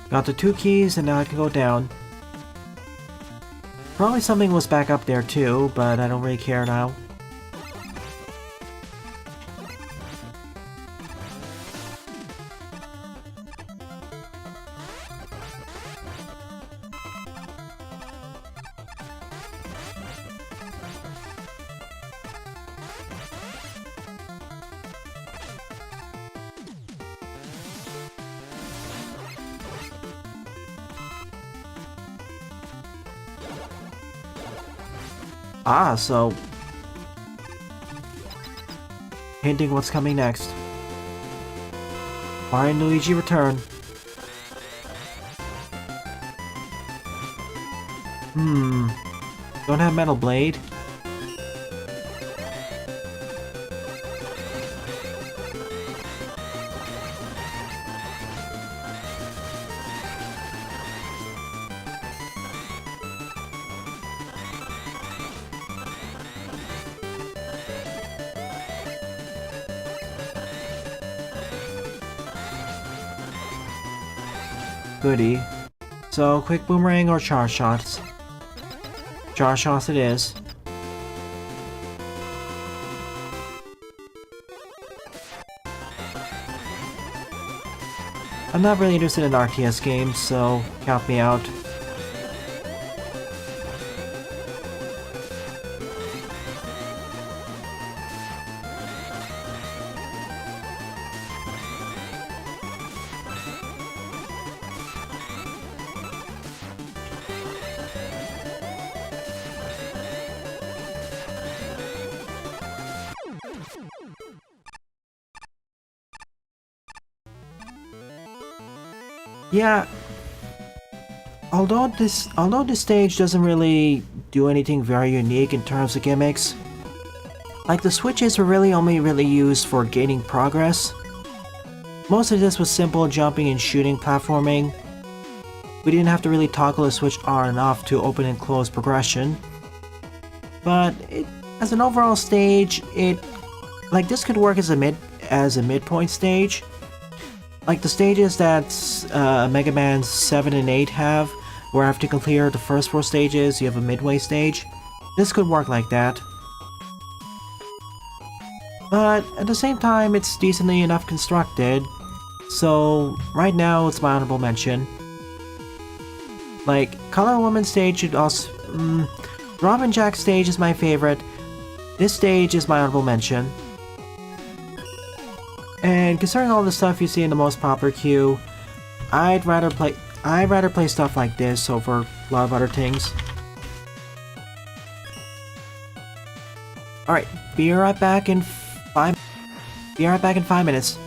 Got the 2 keys and now I can go down. Probably something was back up there too, but I don't really care now. Ah, so... hinting what's coming next. Mario and Luigi return. Don't have Metal Blade. Goody. So, quick boomerang or charge shots? Charge shots it is. I'm not really interested in RTS games, so count me out. Yeah, although this stage doesn't really do anything very unique in terms of gimmicks, like the switches were really only used for gaining progress. Most of this was simple jumping and shooting platforming. We didn't have to really toggle the switch on and off to open and close progression. But as an overall stage, this could work as a midpoint stage. Like the stages that Mega Man 7 and 8 have, where after you clear the first 4 stages, you have a midway stage. This could work like that. But at the same time, it's decently enough constructed, so right now it's my honorable mention. Like, Color Woman stage should also... Robin Jack stage is my favorite. This stage is my honorable mention. And considering all the stuff you see in the most popular queue, I'd rather play stuff like this over a lot of other things. Alright, be right back in 5 minutes.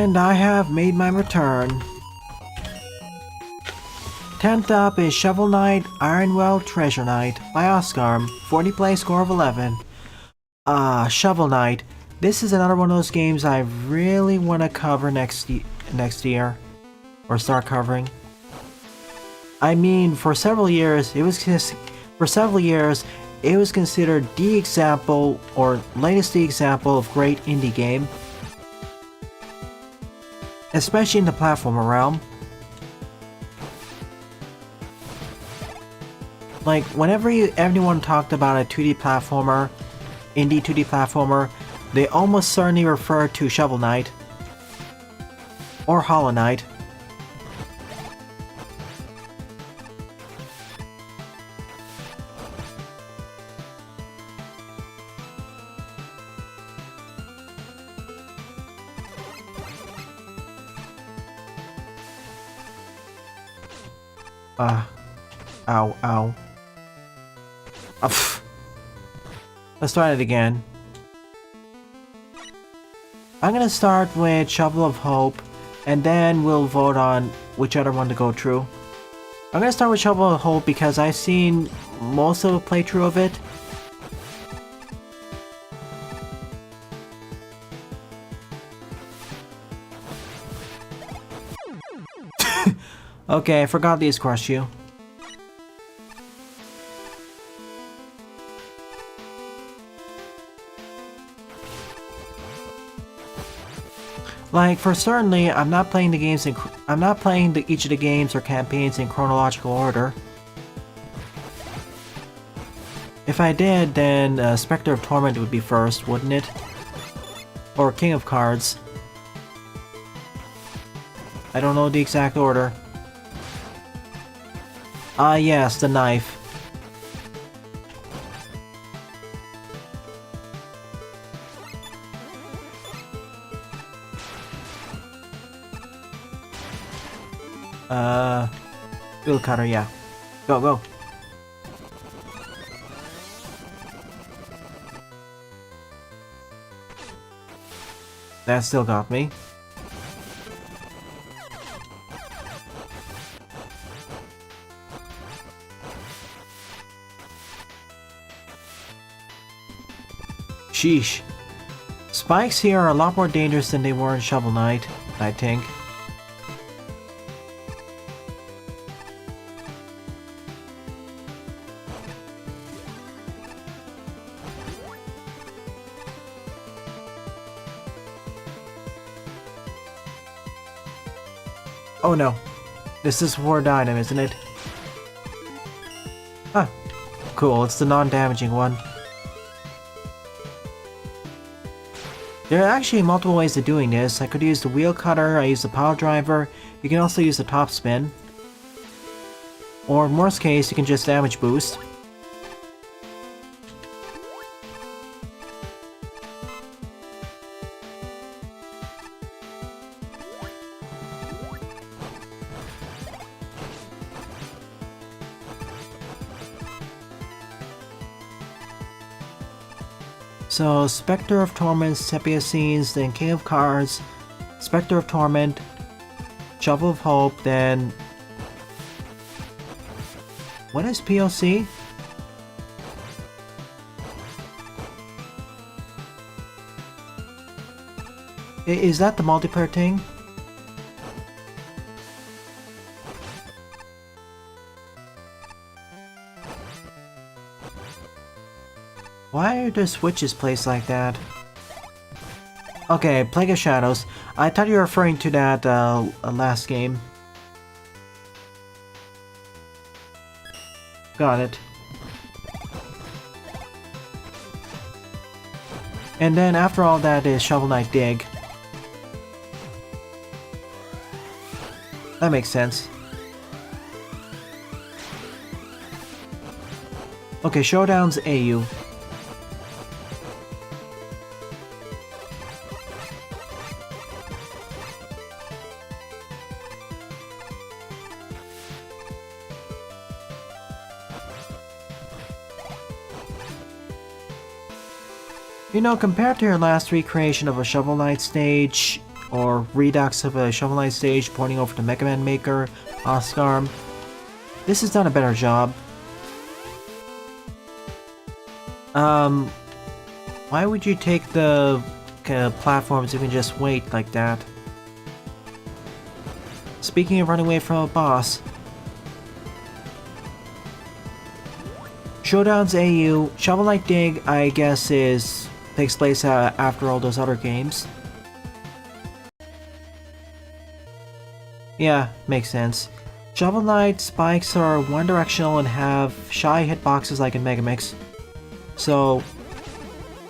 And I have made my return. 10th up is Shovel Knight Ironwell Treasure Knight by Oscar, 40 play score of 11. Shovel Knight. This is another one of those games I really want to cover next year. Or start covering. I mean, for several years, it was considered the example, or latest example of great indie game. Especially in the platformer realm. Like, whenever everyone talked about a 2D platformer, indie 2D platformer, they almost certainly refer to Shovel Knight. Or Hollow Knight. Ow, ow. Let's try it again. I'm gonna start with Shovel of Hope, and then we'll vote on which other one to go through. I'm gonna start with Shovel of Hope because I've seen most of the playthrough of it. Okay, I forgot these crush you. Like, for certainly, I'm not playing the games each of the games or campaigns in chronological order. If I did, then Spectre of Torment would be first, wouldn't it? Or King of Cards. I don't know the exact order. Ah, yes, the knife. Wheel cutter, yeah. Go, go. That still got me. Sheesh. Spikes here are a lot more dangerous than they were in Shovel Knight, I think. Oh no. This is Ward item, isn't it? Huh. Cool, it's the non-damaging one. There are actually multiple ways of doing this. I could use the wheel cutter, I use the pile driver, you can also use the top spin. Or in worst case, you can just damage boost. So, Spectre of Torment, Sepia Scenes, then King of Cards, Spectre of Torment, Shovel of Hope, then... What is POC? Is that the multiplayer thing? Why are the switches placed like that? Okay, Plague of Shadows. I thought you were referring to that last game. Got it. And then after all that is Shovel Knight Dig. That makes sense. Okay, Showdown's AU. You know, compared to your last recreation of a Shovel Knight stage, or redux of a Shovel Knight stage pointing over to Mega Man Maker, Oscar. This has done a better job. Why would you take the platforms if you can just wait like that? Speaking of running away from a boss, Showdown's AU, Shovel Knight Dig, I guess, takes place after all those other games. Yeah, makes sense. Shovel Knight spikes are one-directional and have shy hitboxes like in Megamix. So,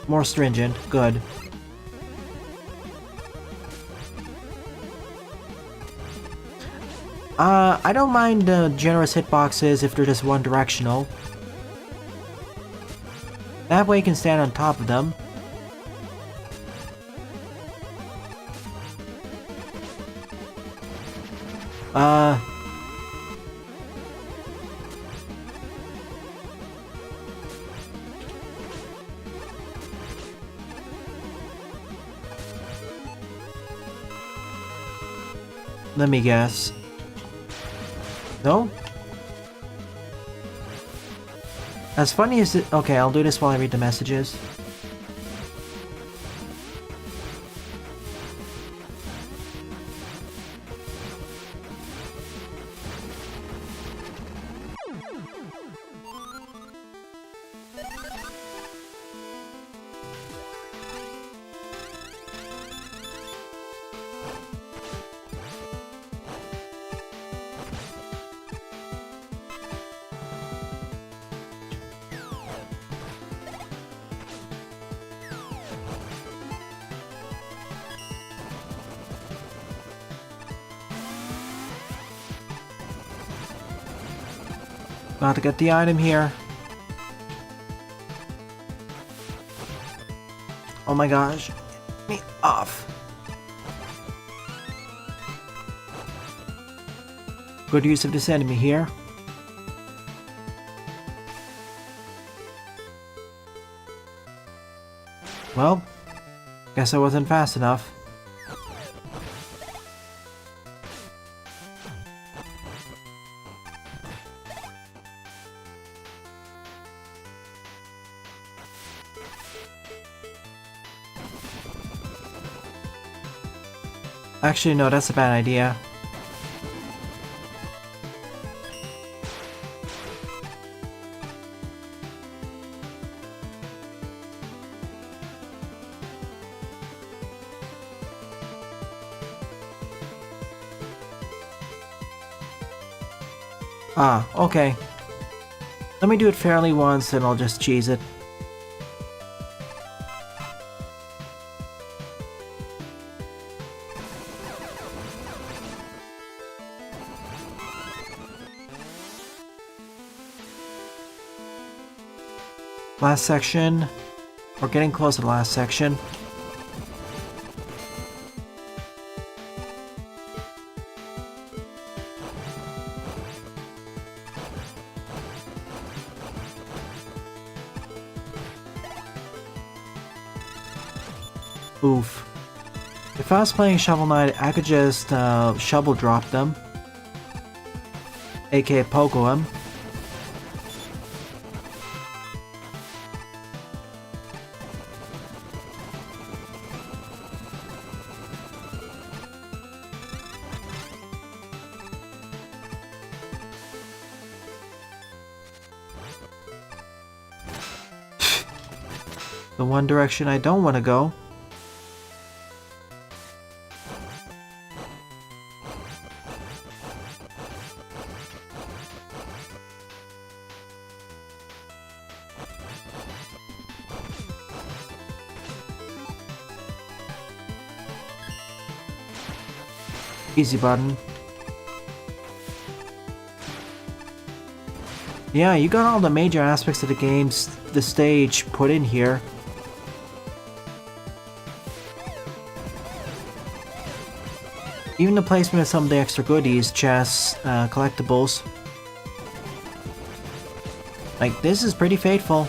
more stringent. Good. I don't mind generous hitboxes if they're just one-directional. That way you can stand on top of them. Let me guess. No? As funny as it— okay, I'll do this while I read the messages. About to get the item here. Oh my gosh. Get me off. Good use of this enemy here. Well, guess I wasn't fast enough. Actually, no, that's a bad idea. Ah, okay. Let me do it fairly once and I'll just cheese it. Last section. We're getting close to the last section. Oof. If I was playing Shovel Knight, I could just shovel drop them. aka Pogo them. The one direction I don't want to go. Easy button. Yeah, you got all the major aspects of the stage put in here. Even the placement of some of the extra goodies, chests, collectibles. Like, this is pretty faithful.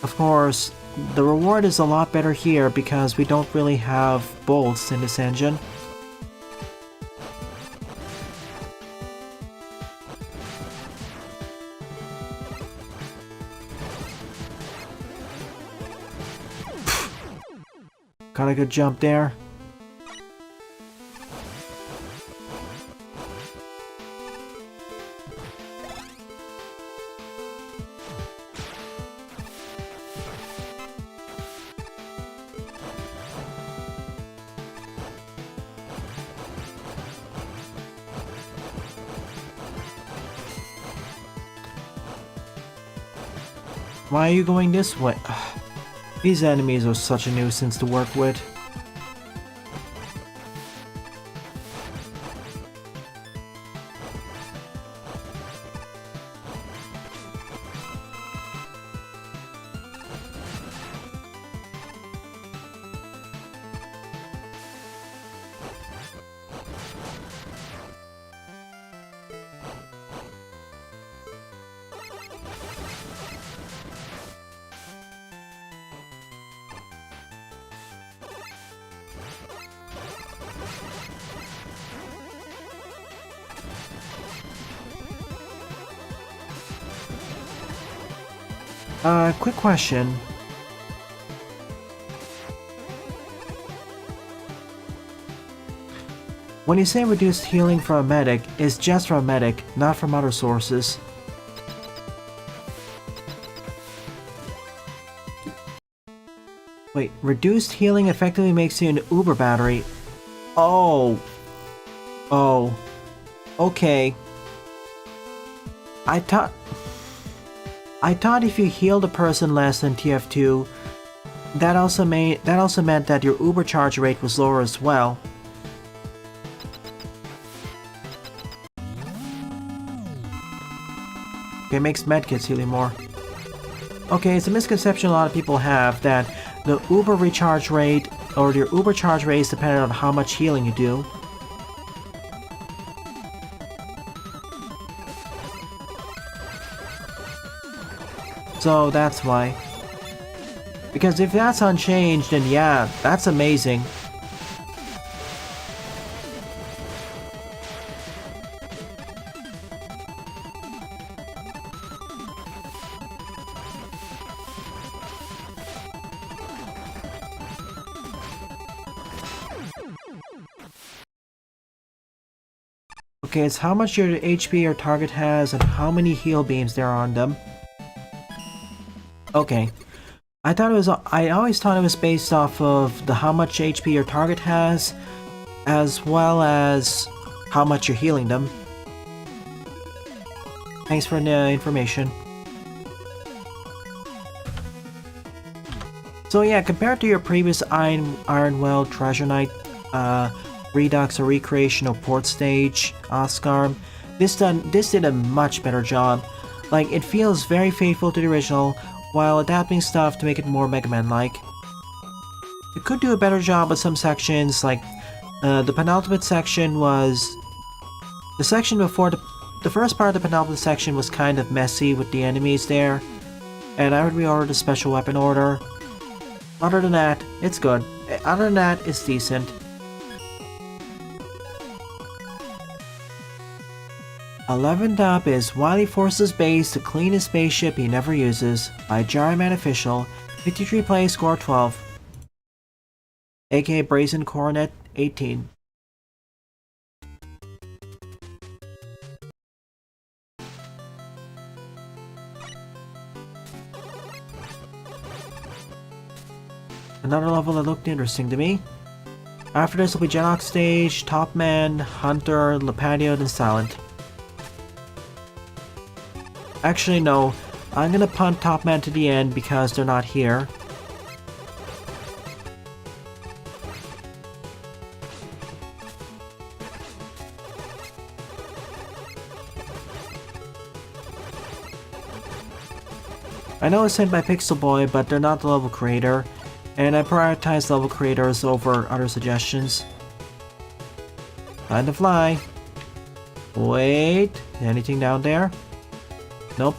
Of course, the reward is a lot better here because we don't really have bolts in this engine. Got a good jump there. Why are you going this way? These enemies are such a nuisance to work with. Quick question. When you say reduced healing for a medic, it's just for a medic, not from other sources. Wait, reduced healing effectively makes you an Uber battery. Oh. Oh. Okay. I thought if you healed a person less than TF2, that also meant that your Uber charge rate was lower as well. Okay, makes medkits heal you more. Okay, it's a misconception a lot of people have that the Uber recharge rate or your Uber charge rate is dependent on how much healing you do. So that's why. Because if that's unchanged, then yeah, that's amazing. Okay, it's how much your HP your target has and how many heal beams there are on them. Okay. I always thought it was based off of how much HP your target has, as well as how much you're healing them. Thanks for the information. So yeah, compared to your previous Ironwell Treasure Knight, Redux or Recreation or Port Stage, Oscar, this did a much better job. Like, it feels very faithful to the original, while adapting stuff to make it more Mega Man-like. It could do a better job with some sections, like the penultimate section was... The section before the first part of the penultimate section was kind of messy with the enemies there, and I would reorder the special weapon order. Other than that, it's good. Other than that, it's decent. Eleventh up is Wily Force's Base, the cleanest spaceship he never uses, by Gyroman Official, 53 play, score 12. aka Brazen Coronet 18. Another level that looked interesting to me. After this will be Genox Stage, Top Man, Hunter, Lepadio, and Silent. Actually, no. I'm gonna punt Top Man to the end because they're not here. I know it's sent by Pixel Boy, but they're not the level creator, and I prioritize level creators over other suggestions. Time to fly. Wait, anything down there? Nope.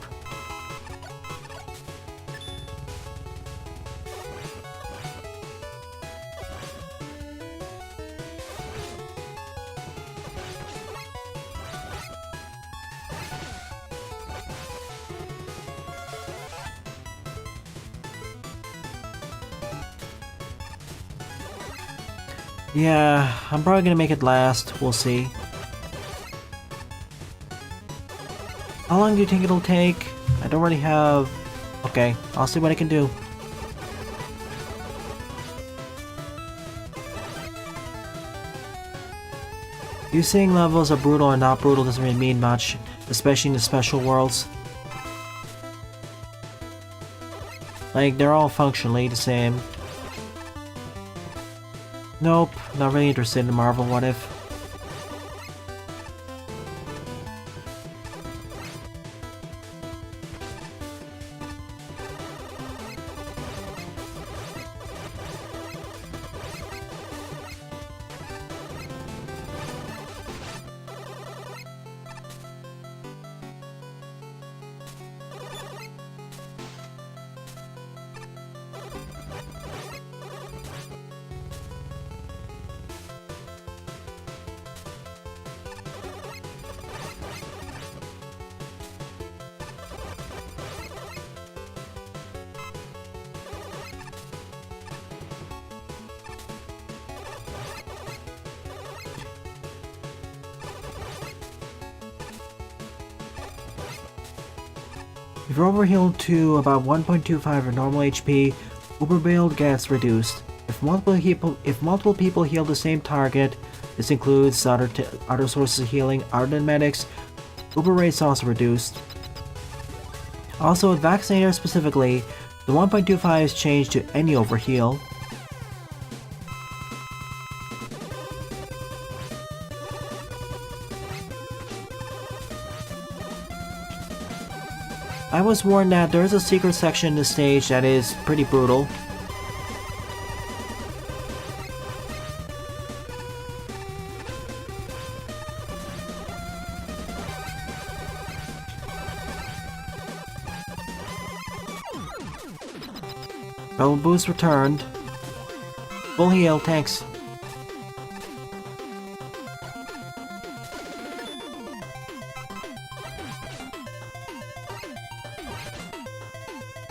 Yeah, I'm probably gonna make it last. We'll see. How long do you think it'll take? I don't really have... Okay, I'll see what I can do. You saying levels are brutal or not brutal doesn't really mean much, especially in the special worlds. Like, they're all functionally the same. Nope, not really interested in Marvel What If. If you're overhealed to about 1.25 of normal HP, Uber build gets reduced. If multiple people heal the same target, this includes other sources of healing other than medics, Uber rate's also reduced. Also, with Vaccinator specifically, the 1.25 is changed to any overheal. I was warned that there is a secret section in this stage that is pretty brutal. Double boost returned. Full heal, thanks.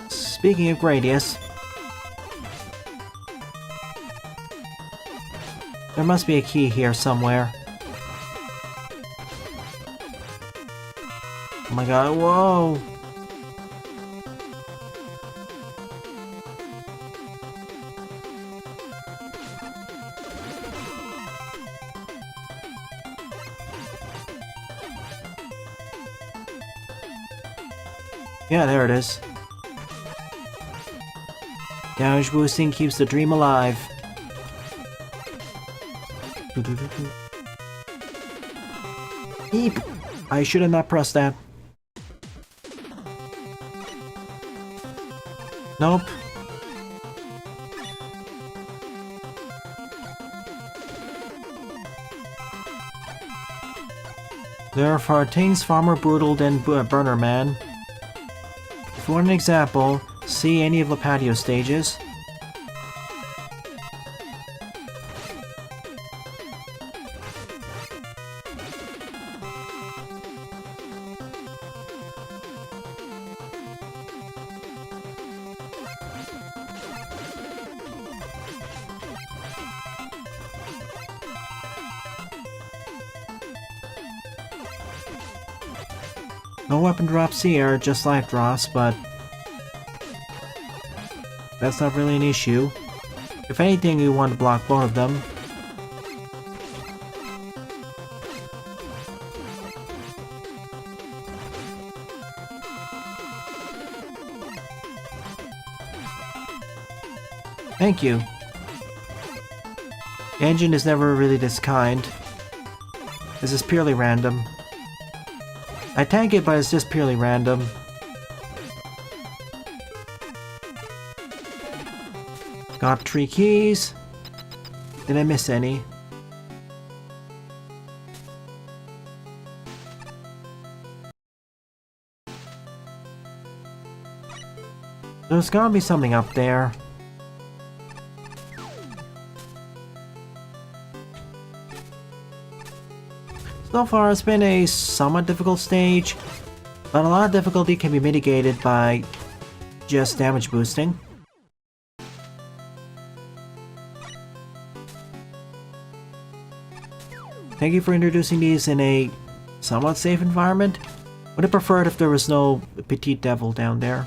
Speaking of Gradius, there must be a key here somewhere. Oh my god, whoa! Yeah, there it is. Damage boosting keeps the dream alive. Eep! I should have not pressed that. Nope. There are things far more brutal than Burner Man. If you want an example, see any of the patio stages. No weapon drops here, just life drops, but that's not really an issue. If anything, you want to block both of them. Thank you. The engine is never really this kind. This is purely random. I tank it, but it's just purely random. Got 3 keys. Did I miss any? There's gotta be something up there. So far, it's been a somewhat difficult stage, but a lot of difficulty can be mitigated by just damage boosting. Thank you for introducing these in a somewhat safe environment. Would have preferred if there was no petite devil down there.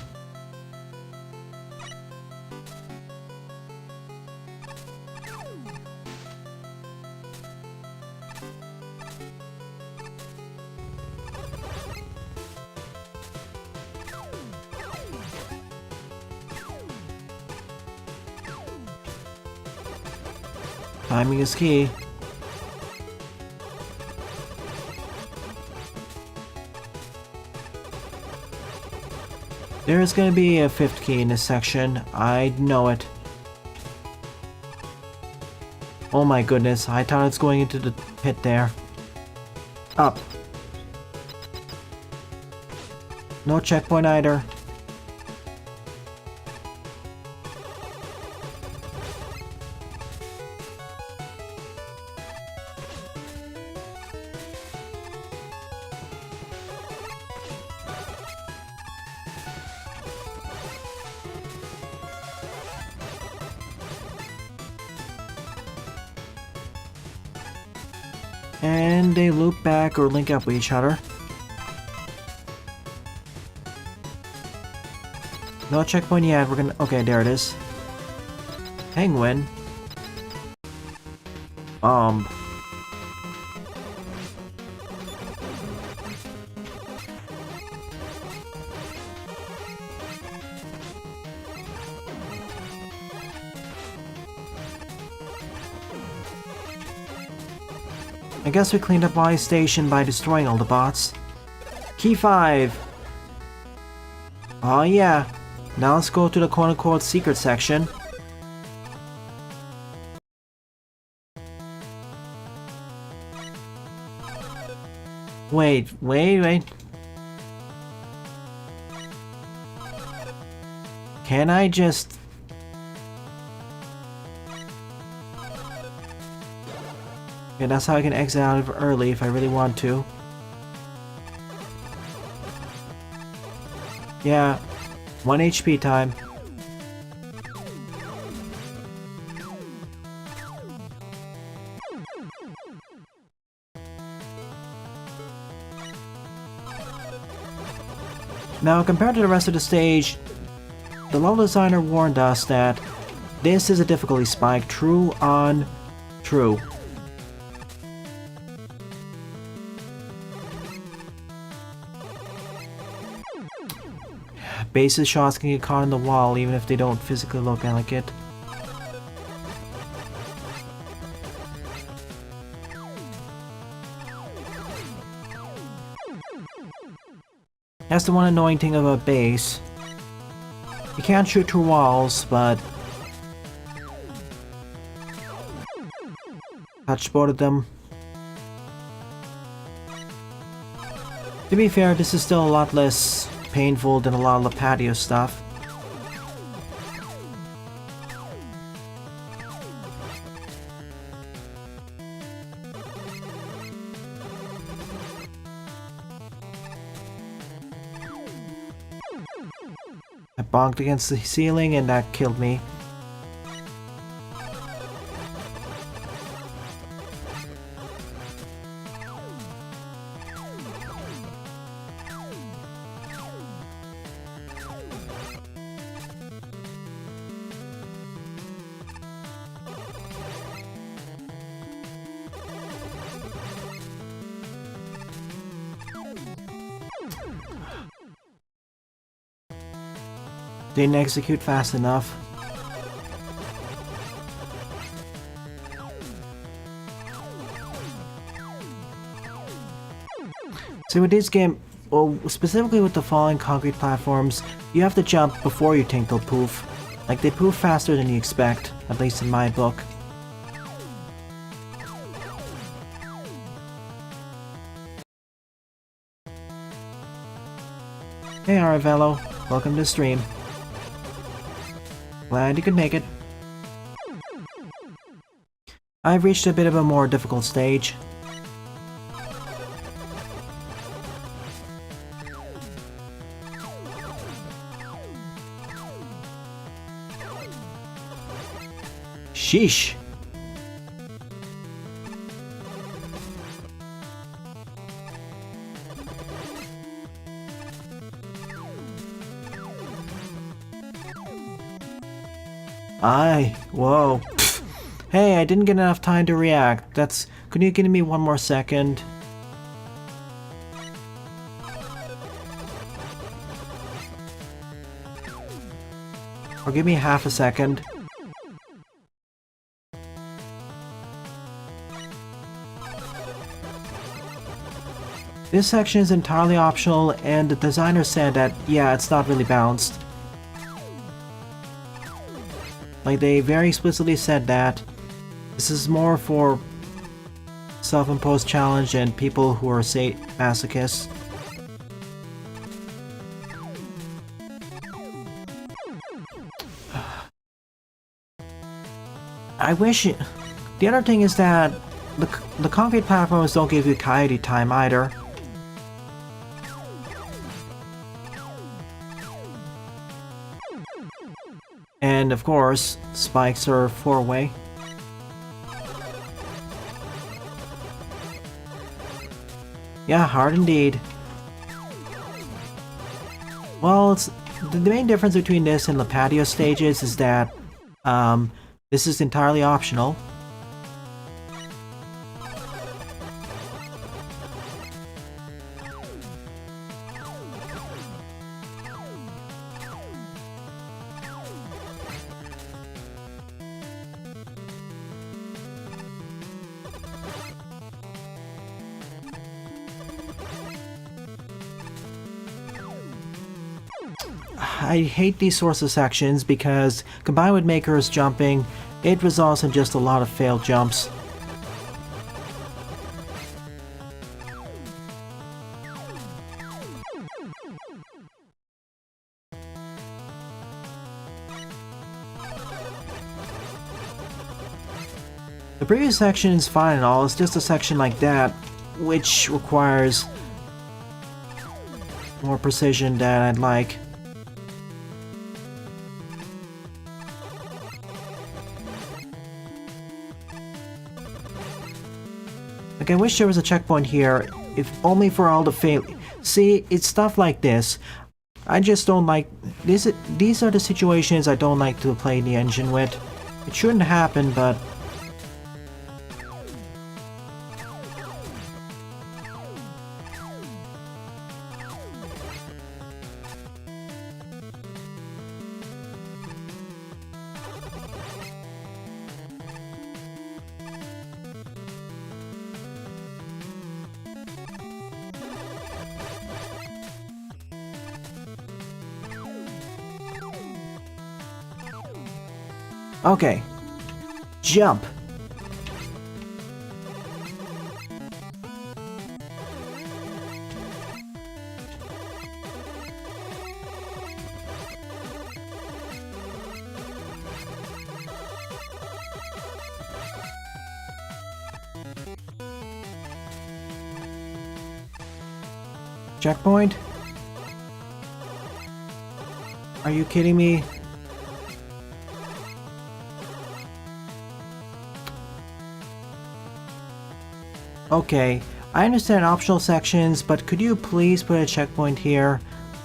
Timing is key. There is going to be a 5th key in this section. I know it. Oh my goodness, I thought it's going into the pit there. Up. No checkpoint either. And they loop back or link up with each other. No checkpoint yet, we're gonna... Okay, there it is. Penguin. I guess we cleaned up my station by destroying all the bots. Key 5! Oh yeah. Now let's go to the quote-unquote secret section. Wait. Can I just... Okay, that's how I can exit out of early if I really want to. Yeah, 1 HP time. Now, compared to the rest of the stage, the level designer warned us that this is a difficulty spike, true on true. Bases shots can get caught in the wall even if they don't physically look like it. That's the one annoying thing about base. You can't shoot through walls, but... touch both of them. To be fair, this is still a lot less painful than a lot of the patio stuff. I bonked against the ceiling and that killed me. Didn't execute fast enough. See, with this game, well, specifically with the falling concrete platforms, you have to jump before you think they'll poof. Like, they poof faster than you expect, at least in my book. Hey Aravello, welcome to the stream. Glad you could make it. I've reached a bit of a more difficult stage. Sheesh. Whoa. Pfft. Hey, I didn't get enough time to react. Could you give me one more second? Or give me half a second. This section is entirely optional, and the designer said that, yeah, it's not really balanced. Like, they very explicitly said that this is more for self-imposed challenge and people who are, say, masochists. I wish it... The other thing is that the concrete platforms don't give you coyote time either. And of course, spikes are 4-way. Yeah, hard indeed. Well, the main difference between this and the patio stages is that this is entirely optional. I hate these sorts of sections because, combined with Maker's jumping, it results in just a lot of failed jumps. The previous section is fine and all, it's just a section like that, which requires more precision than I'd like. Like, I wish there was a checkpoint here, if only for all the fail. See, it's stuff like this. I just don't like... These are the situations I don't like to play the engine with. It shouldn't happen, but... Okay. Jump. Checkpoint? Are you kidding me? Okay, I understand optional sections, but could you please put a checkpoint here?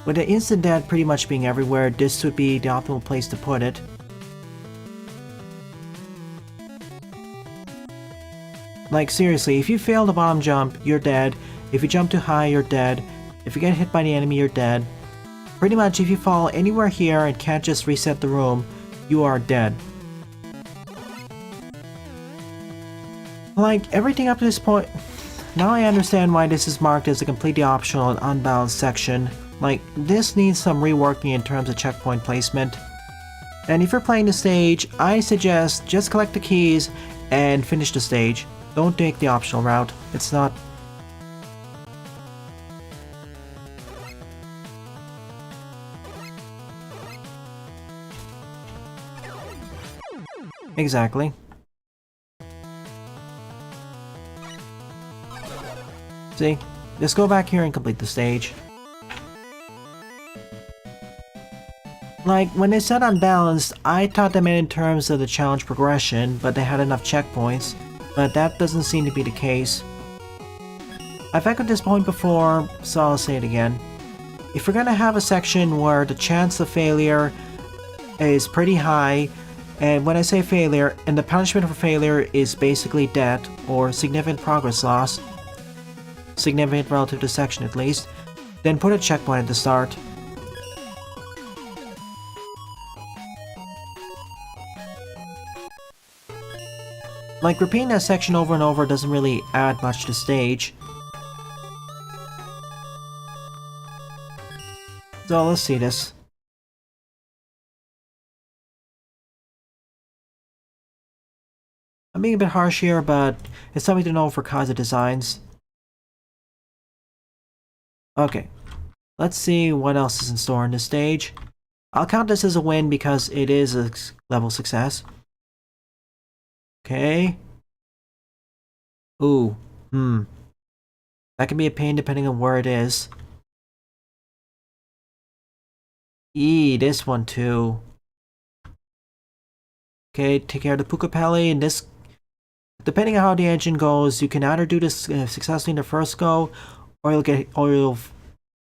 With the instant death pretty much being everywhere, this would be the optimal place to put it. Like, seriously, if you fail the bottom jump, you're dead. If you jump too high, you're dead. If you get hit by the enemy, you're dead. Pretty much, if you fall anywhere here and can't just reset the room, you are dead. Like, everything up to this point... Now I understand why this is marked as a completely optional and unbalanced section. Like, this needs some reworking in terms of checkpoint placement. And if you're playing the stage, I suggest just collect the keys and finish the stage. Don't take the optional route. It's not... Exactly. See? Just go back here and complete the stage. Like, when they said unbalanced, I thought they meant in terms of the challenge progression, but they had enough checkpoints. But that doesn't seem to be the case. I've echoed this point before, so I'll say it again. If you're gonna have a section where the chance of failure is pretty high, And when I say failure, and the punishment for failure is basically death or significant progress loss, significant relative to section at least, then put a checkpoint at the start. Like, repeating that section over and over doesn't really add much to the stage. So let's see this. I'm being a bit harsh here, but it's something to know for Kaiser designs. Okay, let's see what else is in store on this stage. I'll count this as a win because it is a level success. Okay. Ooh, that can be a pain depending on where it is. This one too. Okay, take care of the Pukapelli, and this, depending on how the engine goes, you can either do this successfully in the first go, or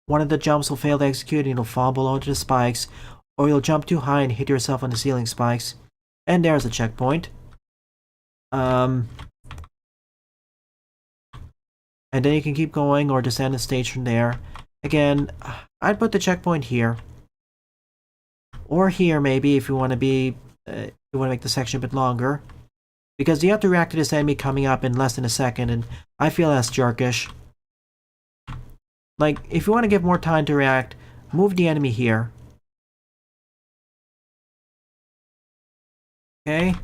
one of the jumps will fail to execute and you'll fall below into the spikes, or you'll jump too high and hit yourself on the ceiling spikes. And there's a checkpoint. And then you can keep going or descend the stage from there. Again, I'd put the checkpoint here. Or here, maybe, if you want to be, you want to make the section a bit longer. Because you have to react to this enemy coming up in less than a second, and I feel that's jerkish. Like, if you want to give more time to react, move the enemy here. Okay?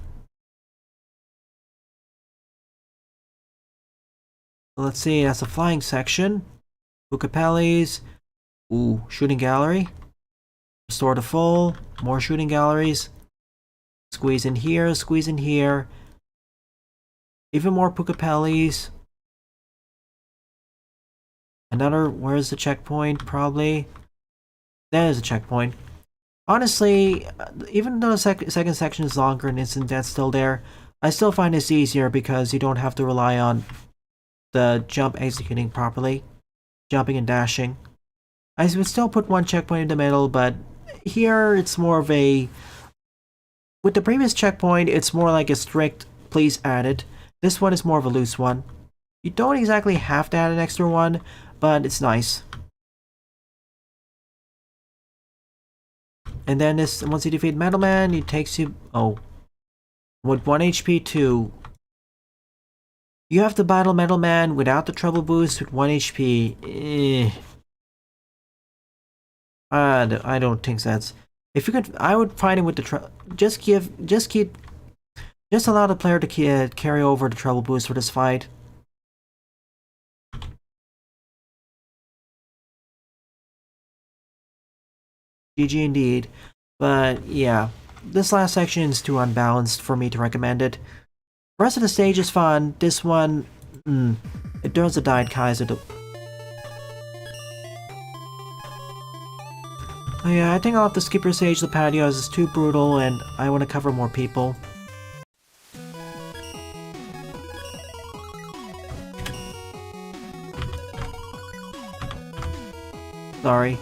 Let's see, that's a flying section. Pukapellis. Ooh, shooting gallery. Restore to full. More shooting galleries. Squeeze in here, squeeze in here. Even more Pukapellis. Another, where's the checkpoint? Probably. There's a checkpoint. Honestly, even though the second section is longer and instant death's still there, I still find this easier because you don't have to rely on the jump executing properly. Jumping and dashing. I would still put one checkpoint in the middle, but here it's more of a... With the previous checkpoint, it's more like a strict, please add it. This one is more of a loose one. You don't exactly have to add an extra one, but it's nice. And then this, once you defeat Metal Man, it takes you... Oh. With 1 HP too. You have to battle Metal Man without the treble boost with 1 HP. I don't think that's... If you could, I would fight him with the just allow the player to carry over the treble boost for this fight. GG indeed. But yeah, this last section is too unbalanced for me to recommend it. The rest of the stage is fun. This one, it turns the Died Kaiser to... Oh yeah, I think I'll have to skip your stage the patio as it's too brutal and I want to cover more people. Sorry.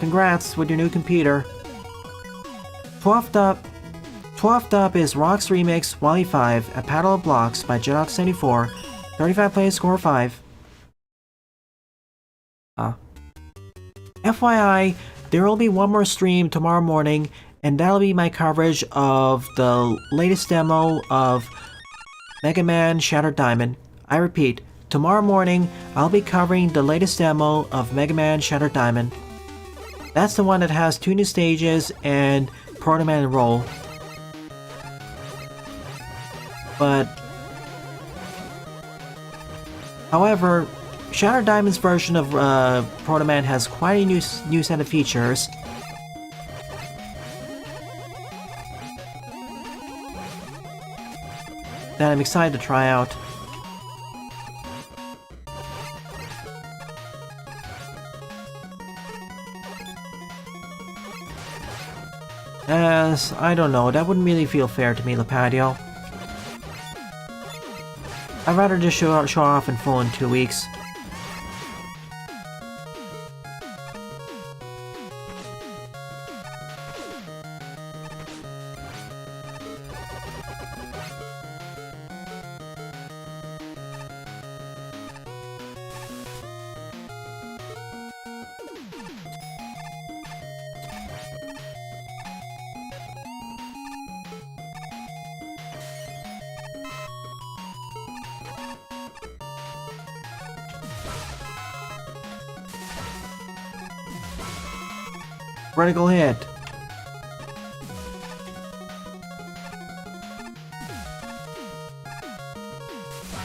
Congrats with your new computer. 12th up is Rock's Remix Wally 5, A Paddle of Blocks by Jedox74, 35 plays, score 5. FYI, there will be one more stream tomorrow morning, and that'll be my coverage of the latest demo of Mega Man Shattered Diamond. I repeat, tomorrow morning, I'll be covering the latest demo of Mega Man Shattered Diamond. That's the one that has 2 new stages and Proto Man and Roll. But... However, Shattered Diamond's version of Proto Man has quite a new set of features. That I'm excited to try out. As, I don't know, that wouldn't really feel fair to me, Lepadio. I'd rather just show off in full in 2 weeks. Critical hit.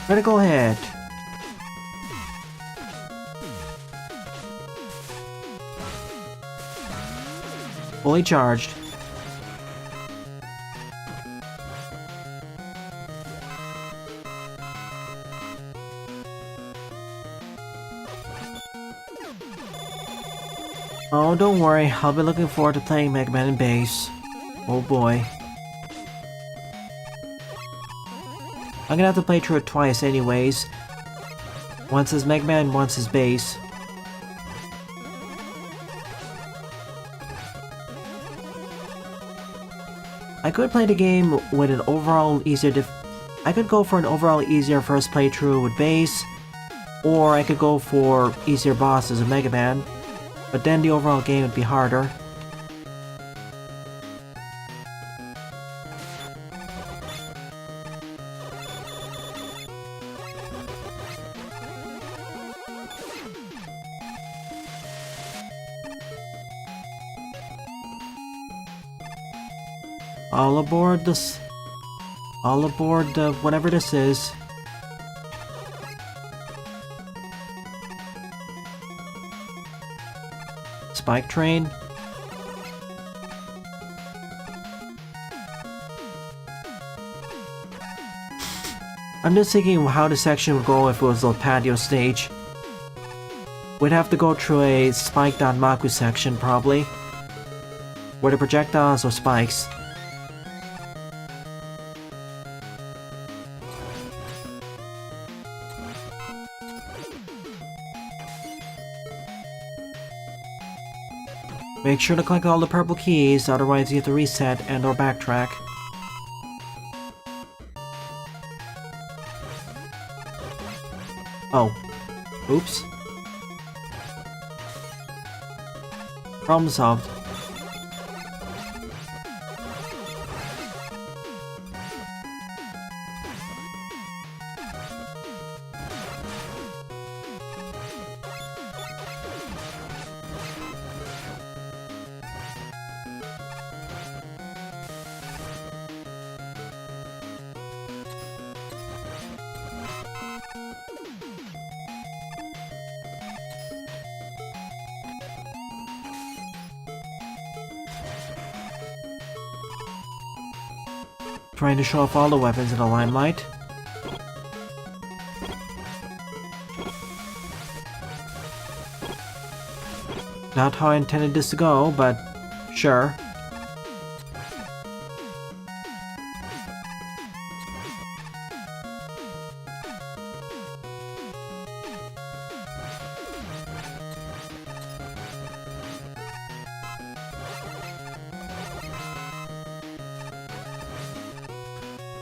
Critical hit. Fully charged. Oh, don't worry, I'll be looking forward to playing Mega Man in base. Oh boy. I'm gonna have to play through it twice anyways. Once as Mega Man, once as base. I could play the game with an overall easier I could go for an overall easier first playthrough with base, or I could go for easier bosses with Mega Man, but then the overall game would be harder. All aboard this... All aboard whatever this is. Spike train. I'm just thinking how the section would go if it was a patio stage. We'd have to go through a spiked on Maku section probably, where the projectiles are spikes. Make sure to collect all the purple keys, otherwise you have to reset and or backtrack. Oh. Oops. Problem solved. Trying to show off all the weapons in the limelight. Not how I intended this to go, but sure.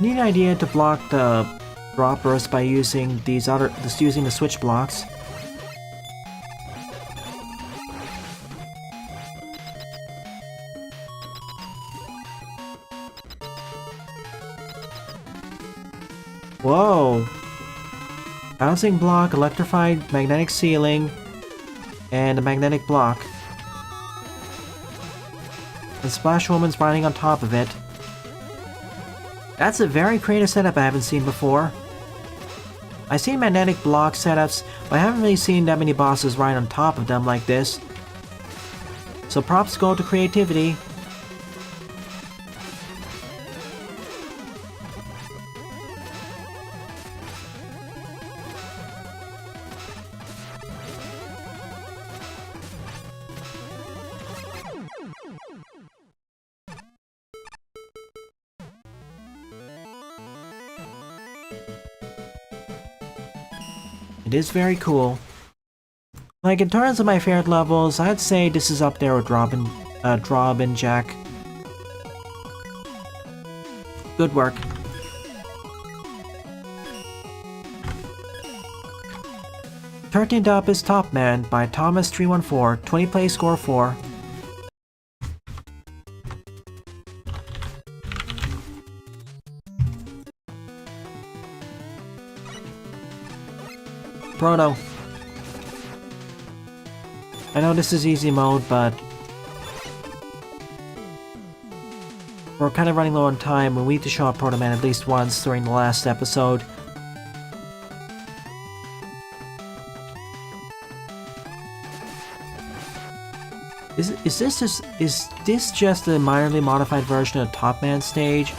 Neat idea to block the droppers by using using the switch blocks. Whoa! Bouncing block, electrified magnetic ceiling, and a magnetic block. The Splash Woman's riding on top of it. That's a very creative setup I haven't seen before. I've seen magnetic block setups, but I haven't really seen that many bosses ride on top of them like this. So props go to creativity. It is very cool. Like, in terms of my favorite levels, I'd say this is up there with Robin Jack. Good work. "13th Up is Top Man" by Thomas314, 20 play score 4. Proto. I know this is easy mode, but We're kind of running low on time. We need to show up Proto Man at least once during the last episode. Is this just a minorly modified version of Top Man stage?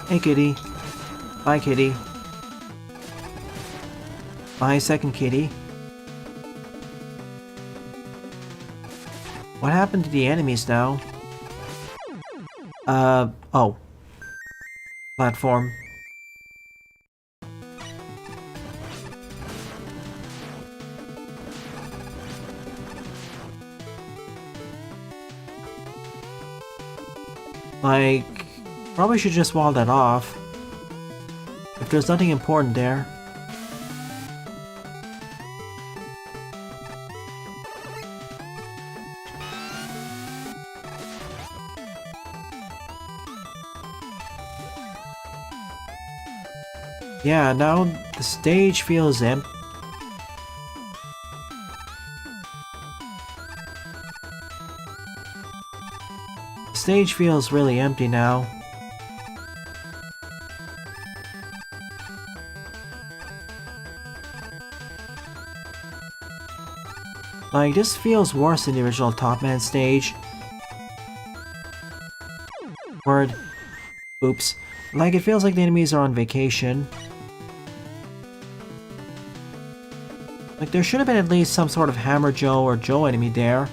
Hey kitty. Bye kitty. Bye second kitty. What happened to the enemies now? Oh. Platform. Like, probably should just wall that off. If there's nothing important there. Yeah, now the stage feels empty. The stage feels really empty now. Like, this feels worse than the original Top Man stage. Word. Oops. Like, it feels like the enemies are on vacation. Like, there should have been at least some sort of Hammer Joe or Joe enemy there.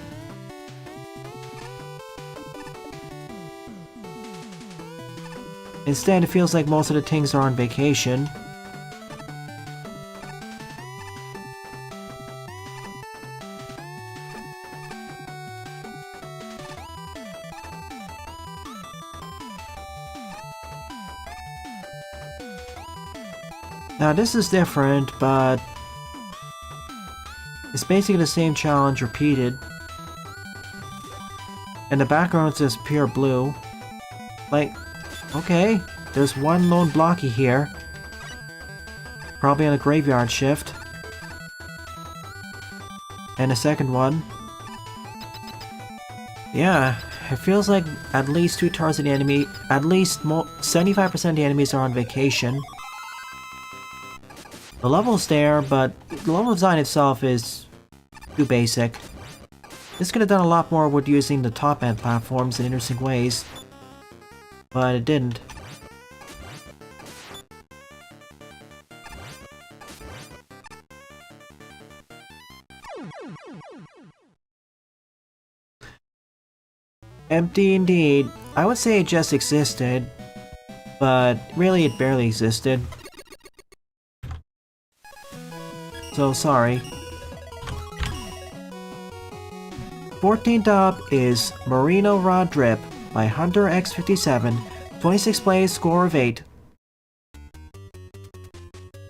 Instead, it feels like most of the things are on vacation. Now this is different, but it's basically the same challenge repeated. And the background is just pure blue. Like, okay, there's one lone blocky here. Probably on a graveyard shift. And a second one. Yeah, it feels like at least 2/3 of the enemy, at least 75% of the enemies are on vacation. The level's there, but the level design itself is too basic. This could have done a lot more with using the top end platforms in interesting ways, but it didn't. Empty indeed. I would say it just existed, but really it barely existed. So sorry. 14th up is Merino Rod Drip by Hunter X57, 26 plays, score of 8.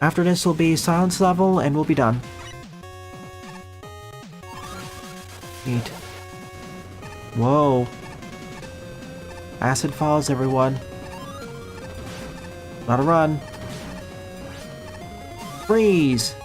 After this will be silence level and we'll be done. Neat. Whoa. Acid falls, everyone. Gotta run. Freeze!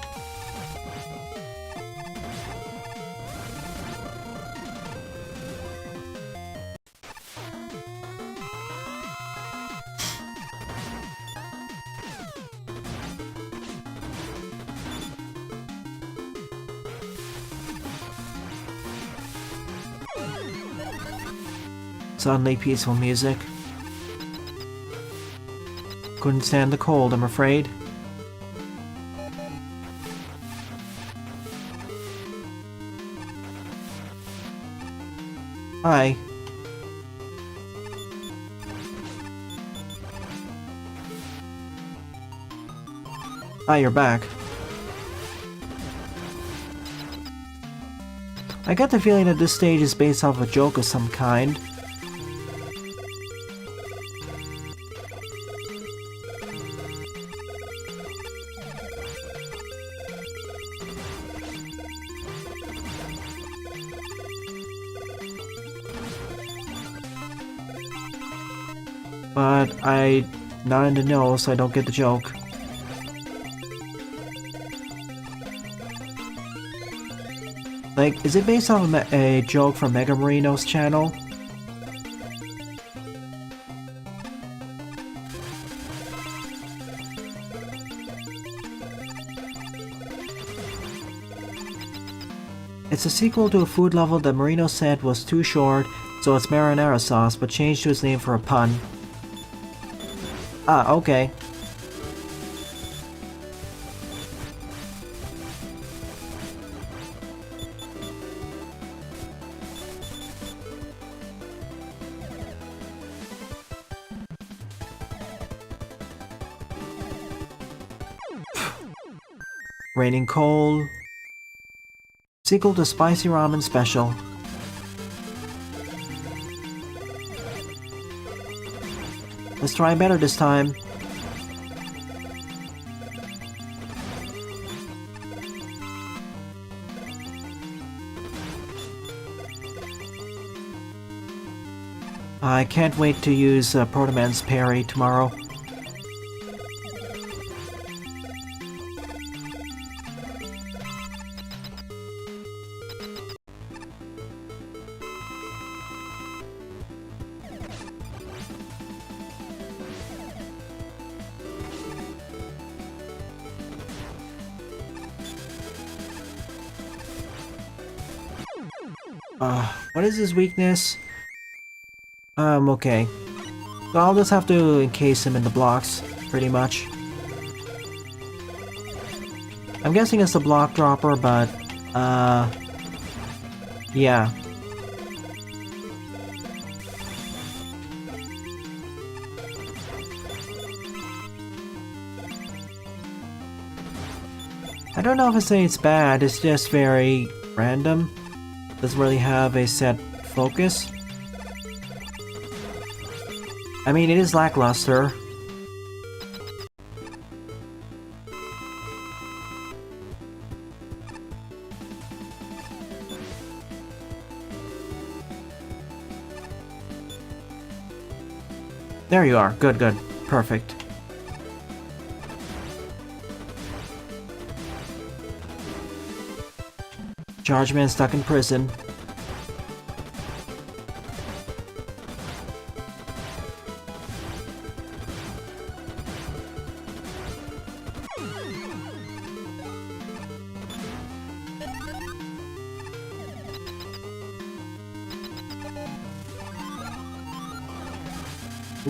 Suddenly peaceful music. Couldn't stand the cold, I'm afraid. Hi. Ah, you're back. I got the feeling that this stage is based off a joke of some kind. but I not in the know, so I don't get the joke. Like, is it based off of a joke from Mega Marino's channel? It's a sequel to a food level that Marino said was too short, so it's marinara sauce, but changed to his name for a pun. Ah, okay. Raining Coal. Sequel to Spicy Ramen Special. Let's try better this time. I can't wait to use Protoman's parry tomorrow. What is his weakness? Okay. So I'll just have to encase him in the blocks, pretty much. I'm guessing it's a block dropper, but, yeah. I don't know if it's bad, it's just very random. Doesn't really have a set focus. I mean, it is lackluster. There you are. Good, good. Perfect. Chargeman stuck in prison.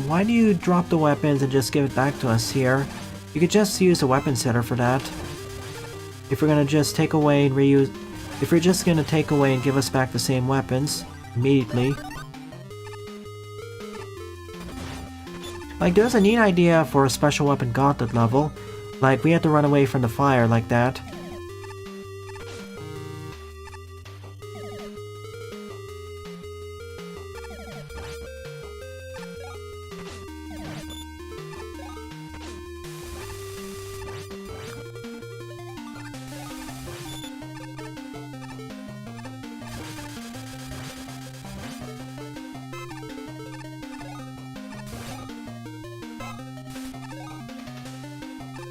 Why do you drop the weapons and just give it back to us here? You could just use a weapon setter for that. If we're gonna just take away and reuse... If you're just gonna take away and give us back the same weapons immediately. Like, there's a neat idea for a special weapon gauntlet level. Like, we had to run away from the fire like that.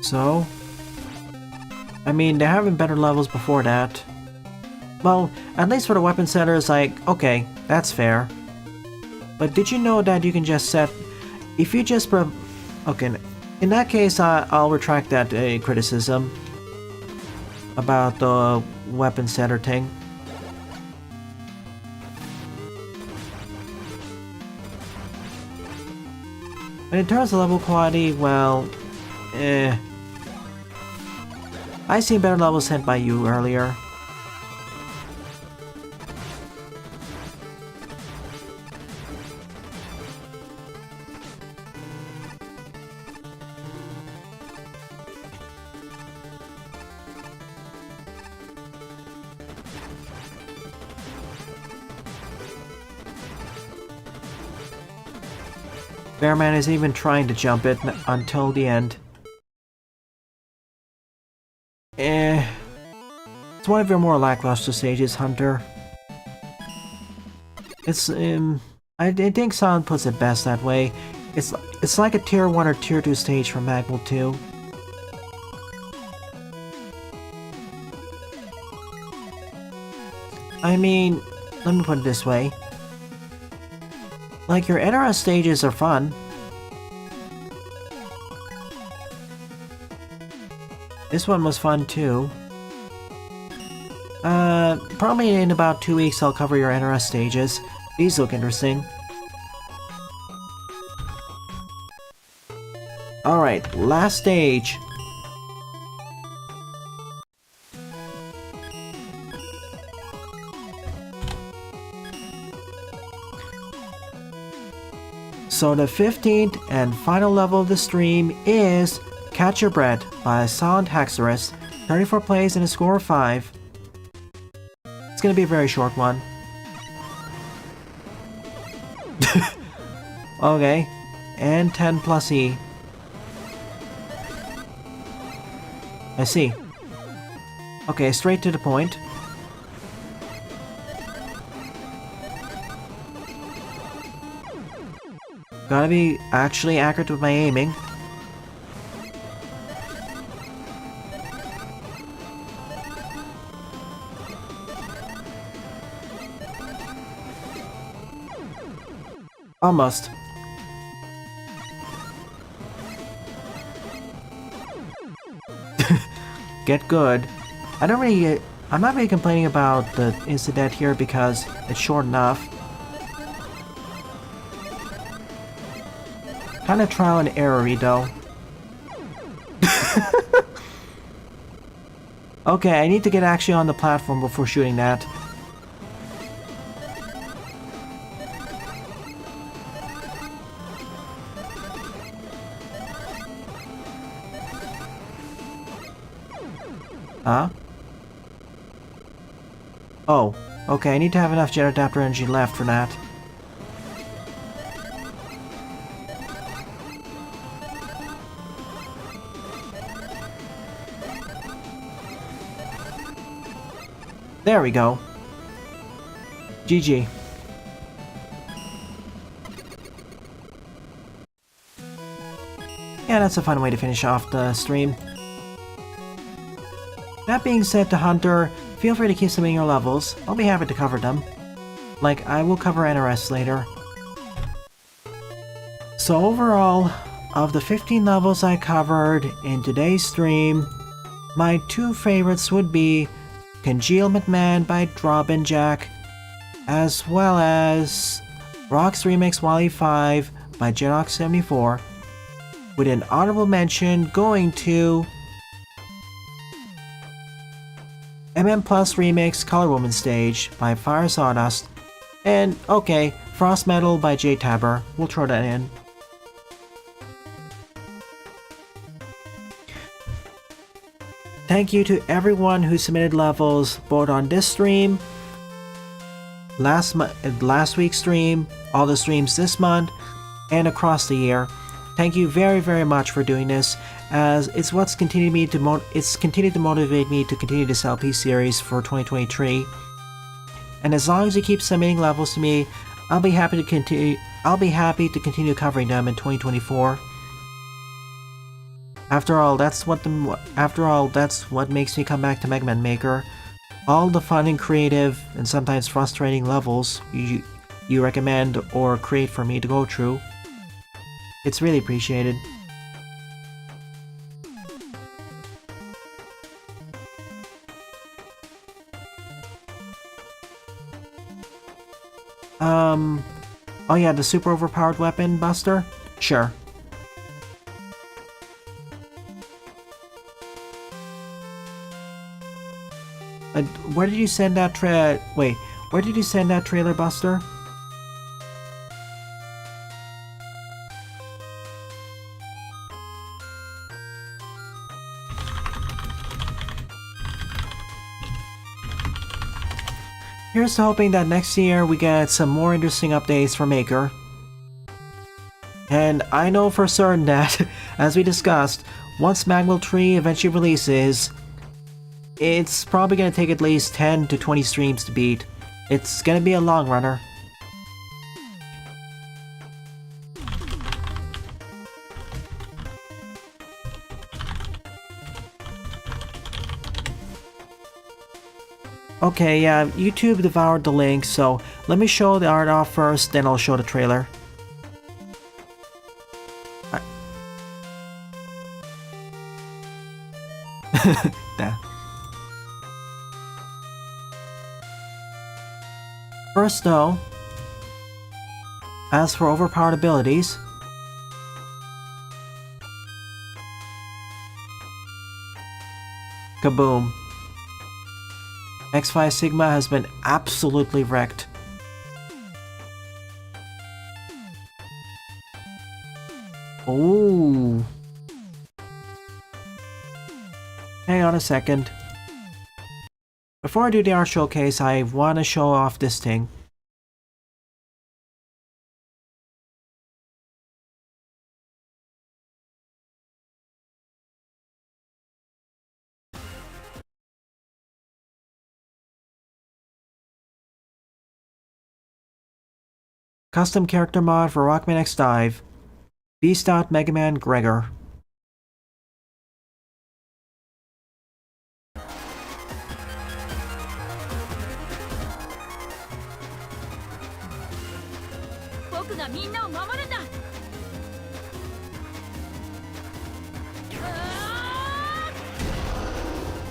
So, I mean, they're having better levels before that. Well, at least for the weapon setters, like, okay, that's fair. But did you know that you can just set... If you just... Okay, in that case, I'll retract that criticism about the weapon setter thing. But in terms of level quality, well... I seen better levels sent by you earlier. Bearman isn't even trying to jump it until the end. It's one of your more lackluster stages, Hunter. It's, I think Silent puts it best that way. It's like a tier 1 or tier 2 stage from Magwell 2. I mean, let me put it this way. Like, your NRS stages are fun. This one was fun too. Probably in about 2 weeks I'll cover your NRS stages. These look interesting. Alright, last stage. So the 15th and final level of the stream is Catch Your Breath by Silent Haxorus. 34 plays and a score of 5. It's gonna be a very short one. Okay. And 10 plus E. I see. Okay, straight to the point. Gotta be actually accurate with my aiming. Almost. Get good. I'm not really complaining about the incident here because it's short enough. Kinda trial and error-y though. Okay, I need to get actually on the platform before shooting that. Huh? Oh, okay, I need to have enough jet adapter energy left for that. There we go. GG. Yeah, that's a fun way to finish off the stream. That being said, to Hunter, feel free to keep submitting your levels. I'll be happy to cover them. Like, I will cover NRS later. So overall, of the 15 levels I covered in today's stream, my 2 favorites would be Congealment Man by Robin Jack, as well as Rock's Remix Wally 5 by Jenox74, with an honorable mention going to MM Plus Remix Color Woman Stage by Fire Sawdust, and okay, Frost Metal by J Tabber. We'll throw that in. Thank you to everyone who submitted levels both on this stream, last week's stream, all the streams this month, and across the year. Thank you very, very much for doing this, as it's what's continued to motivate me to continue this LP series for 2023. And as long as you keep submitting levels to me, I'll be happy to continue covering them in 2024. After all, that's what makes me come back to Mega Man Maker. All the fun and creative and sometimes frustrating levels you recommend or create for me to go through. It's really appreciated. Oh yeah, the super overpowered weapon buster? Sure. Where did you send that where did you send that trailer, Buster? Here's to hoping that next year we get some more interesting updates for Maker. And I know for certain that, as we discussed, once Magwell 3 eventually releases, it's probably going to take at least 10 to 20 streams to beat. It's going to be a long runner. Okay, yeah, YouTube devoured the link, so let me show the art off first, then I'll show the trailer. Nah. First though, as for overpowered abilities, kaboom. X5 Sigma has been absolutely wrecked. Ooh. Hang on a second. Before I do the art showcase, I want to show off this thing. Custom character mod for Rockman X Dive. Beast out Mega Man Gregor.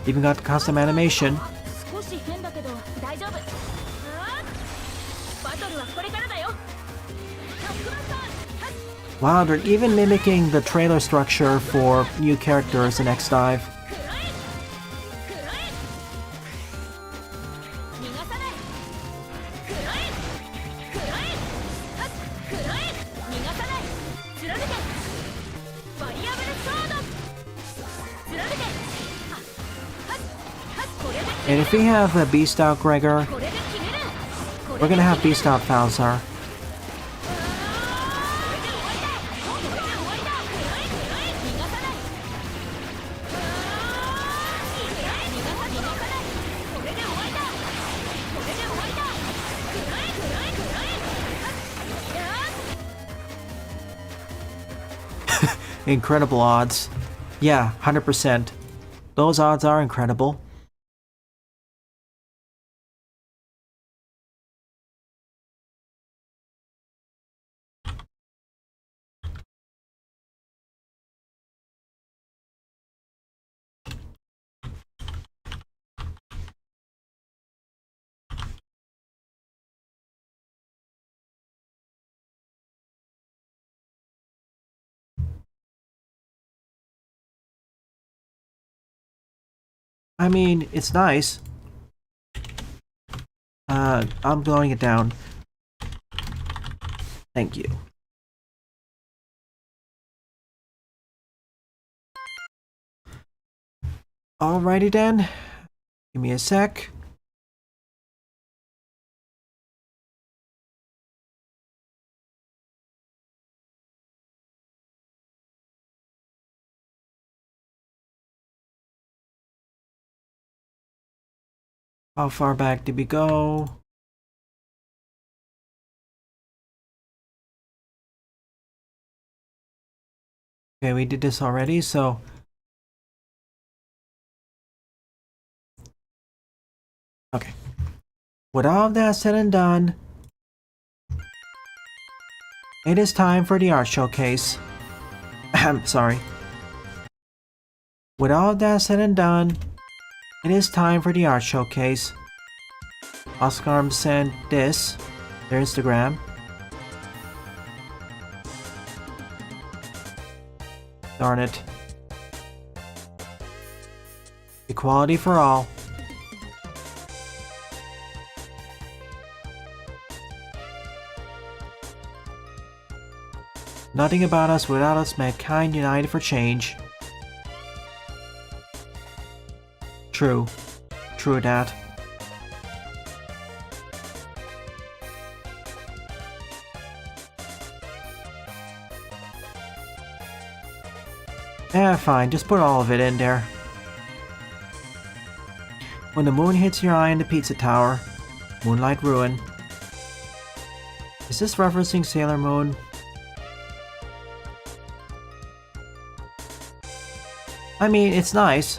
Even got custom animation. Wow, they're even mimicking the trailer structure for new characters in X Dive. And if we have a Beast out Gregor, we're gonna have Beast out Falzar. Incredible odds. Yeah, 100%. Those odds are incredible. I mean, it's nice. I'm blowing it down. Thank you. Alrighty then. Give me a sec. How far back did we go? Okay, we did this already, so... Okay. With all of that said and done, it is time for the art showcase. I'm sorry. With all of that said and done, it is time for the art showcase. Oscar sent this, their Instagram. Darn it. Equality for all. Nothing about us without us, mankind united for change. True. True that. Eh, fine, just put all of it in there. When the moon hits your eye in the pizza tower, Moonlight Ruin. Is this referencing Sailor Moon? I mean, it's nice.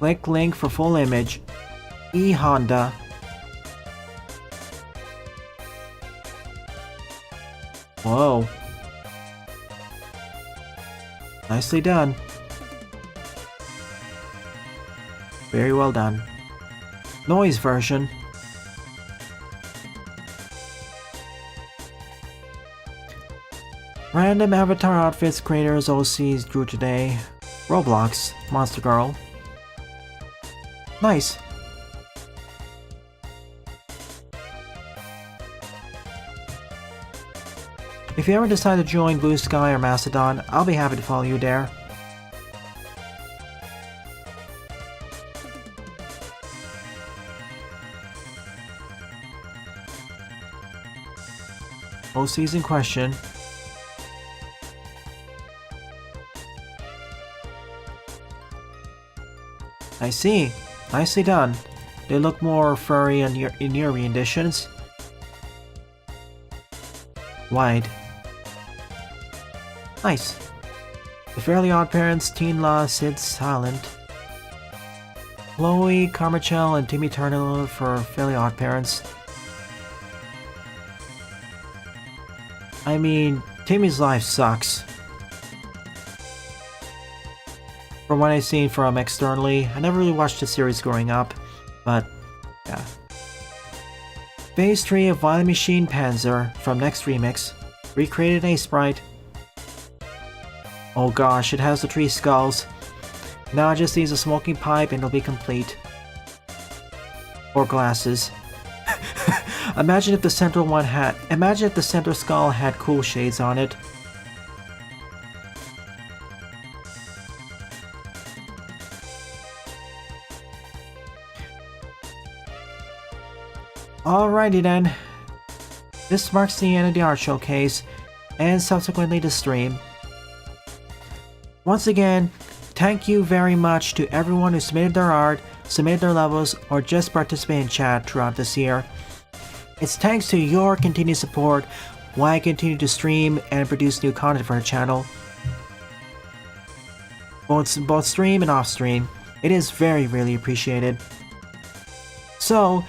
Click link for full image. E Honda. Whoa. Nicely done. Very well done. Noise version. Random avatar outfits creators OCs drew today. Roblox, Monster Girl. Nice. If you ever decide to join Blue Sky or Mastodon, I'll be happy to follow you there. OCs in question. I see. Nicely done. They look more furry in your renditions. Wide. Nice. The Fairly Odd Parents, Teen Law, Sid Silent. Chloe, Carmichael, and Timmy Turner for Fairly Odd Parents. I mean, Timmy's life sucks. From what I've seen from externally, I never really watched the series growing up, but yeah. Phase 3 of Violent Machine Panzer from Next Remix. Recreated a sprite. Oh gosh, it has the 3 skulls. Now it just needs a smoking pipe and it'll be complete. Or glasses. Imagine if the center skull had cool shades on it. Alrighty then. This marks the end of the art showcase, and subsequently the stream. Once again, thank you very much to everyone who submitted their art, submitted their levels, or just participated in chat throughout this year. It's thanks to your continued support why I continue to stream and produce new content for the channel. Both stream and off stream. It is very, really appreciated. So,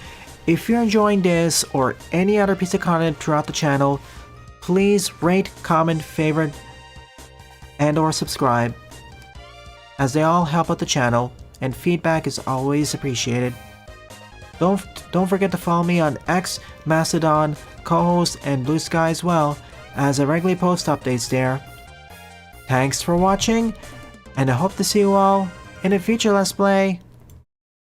if you're enjoying this or any other piece of content throughout the channel, please rate, comment, favorite, and or subscribe, as they all help out the channel, and feedback is always appreciated. Don't forget to follow me on X, Mastodon, co-host, and Blue Sky as well, as I regularly post updates there. Thanks for watching, and I hope to see you all in a future Let's Play.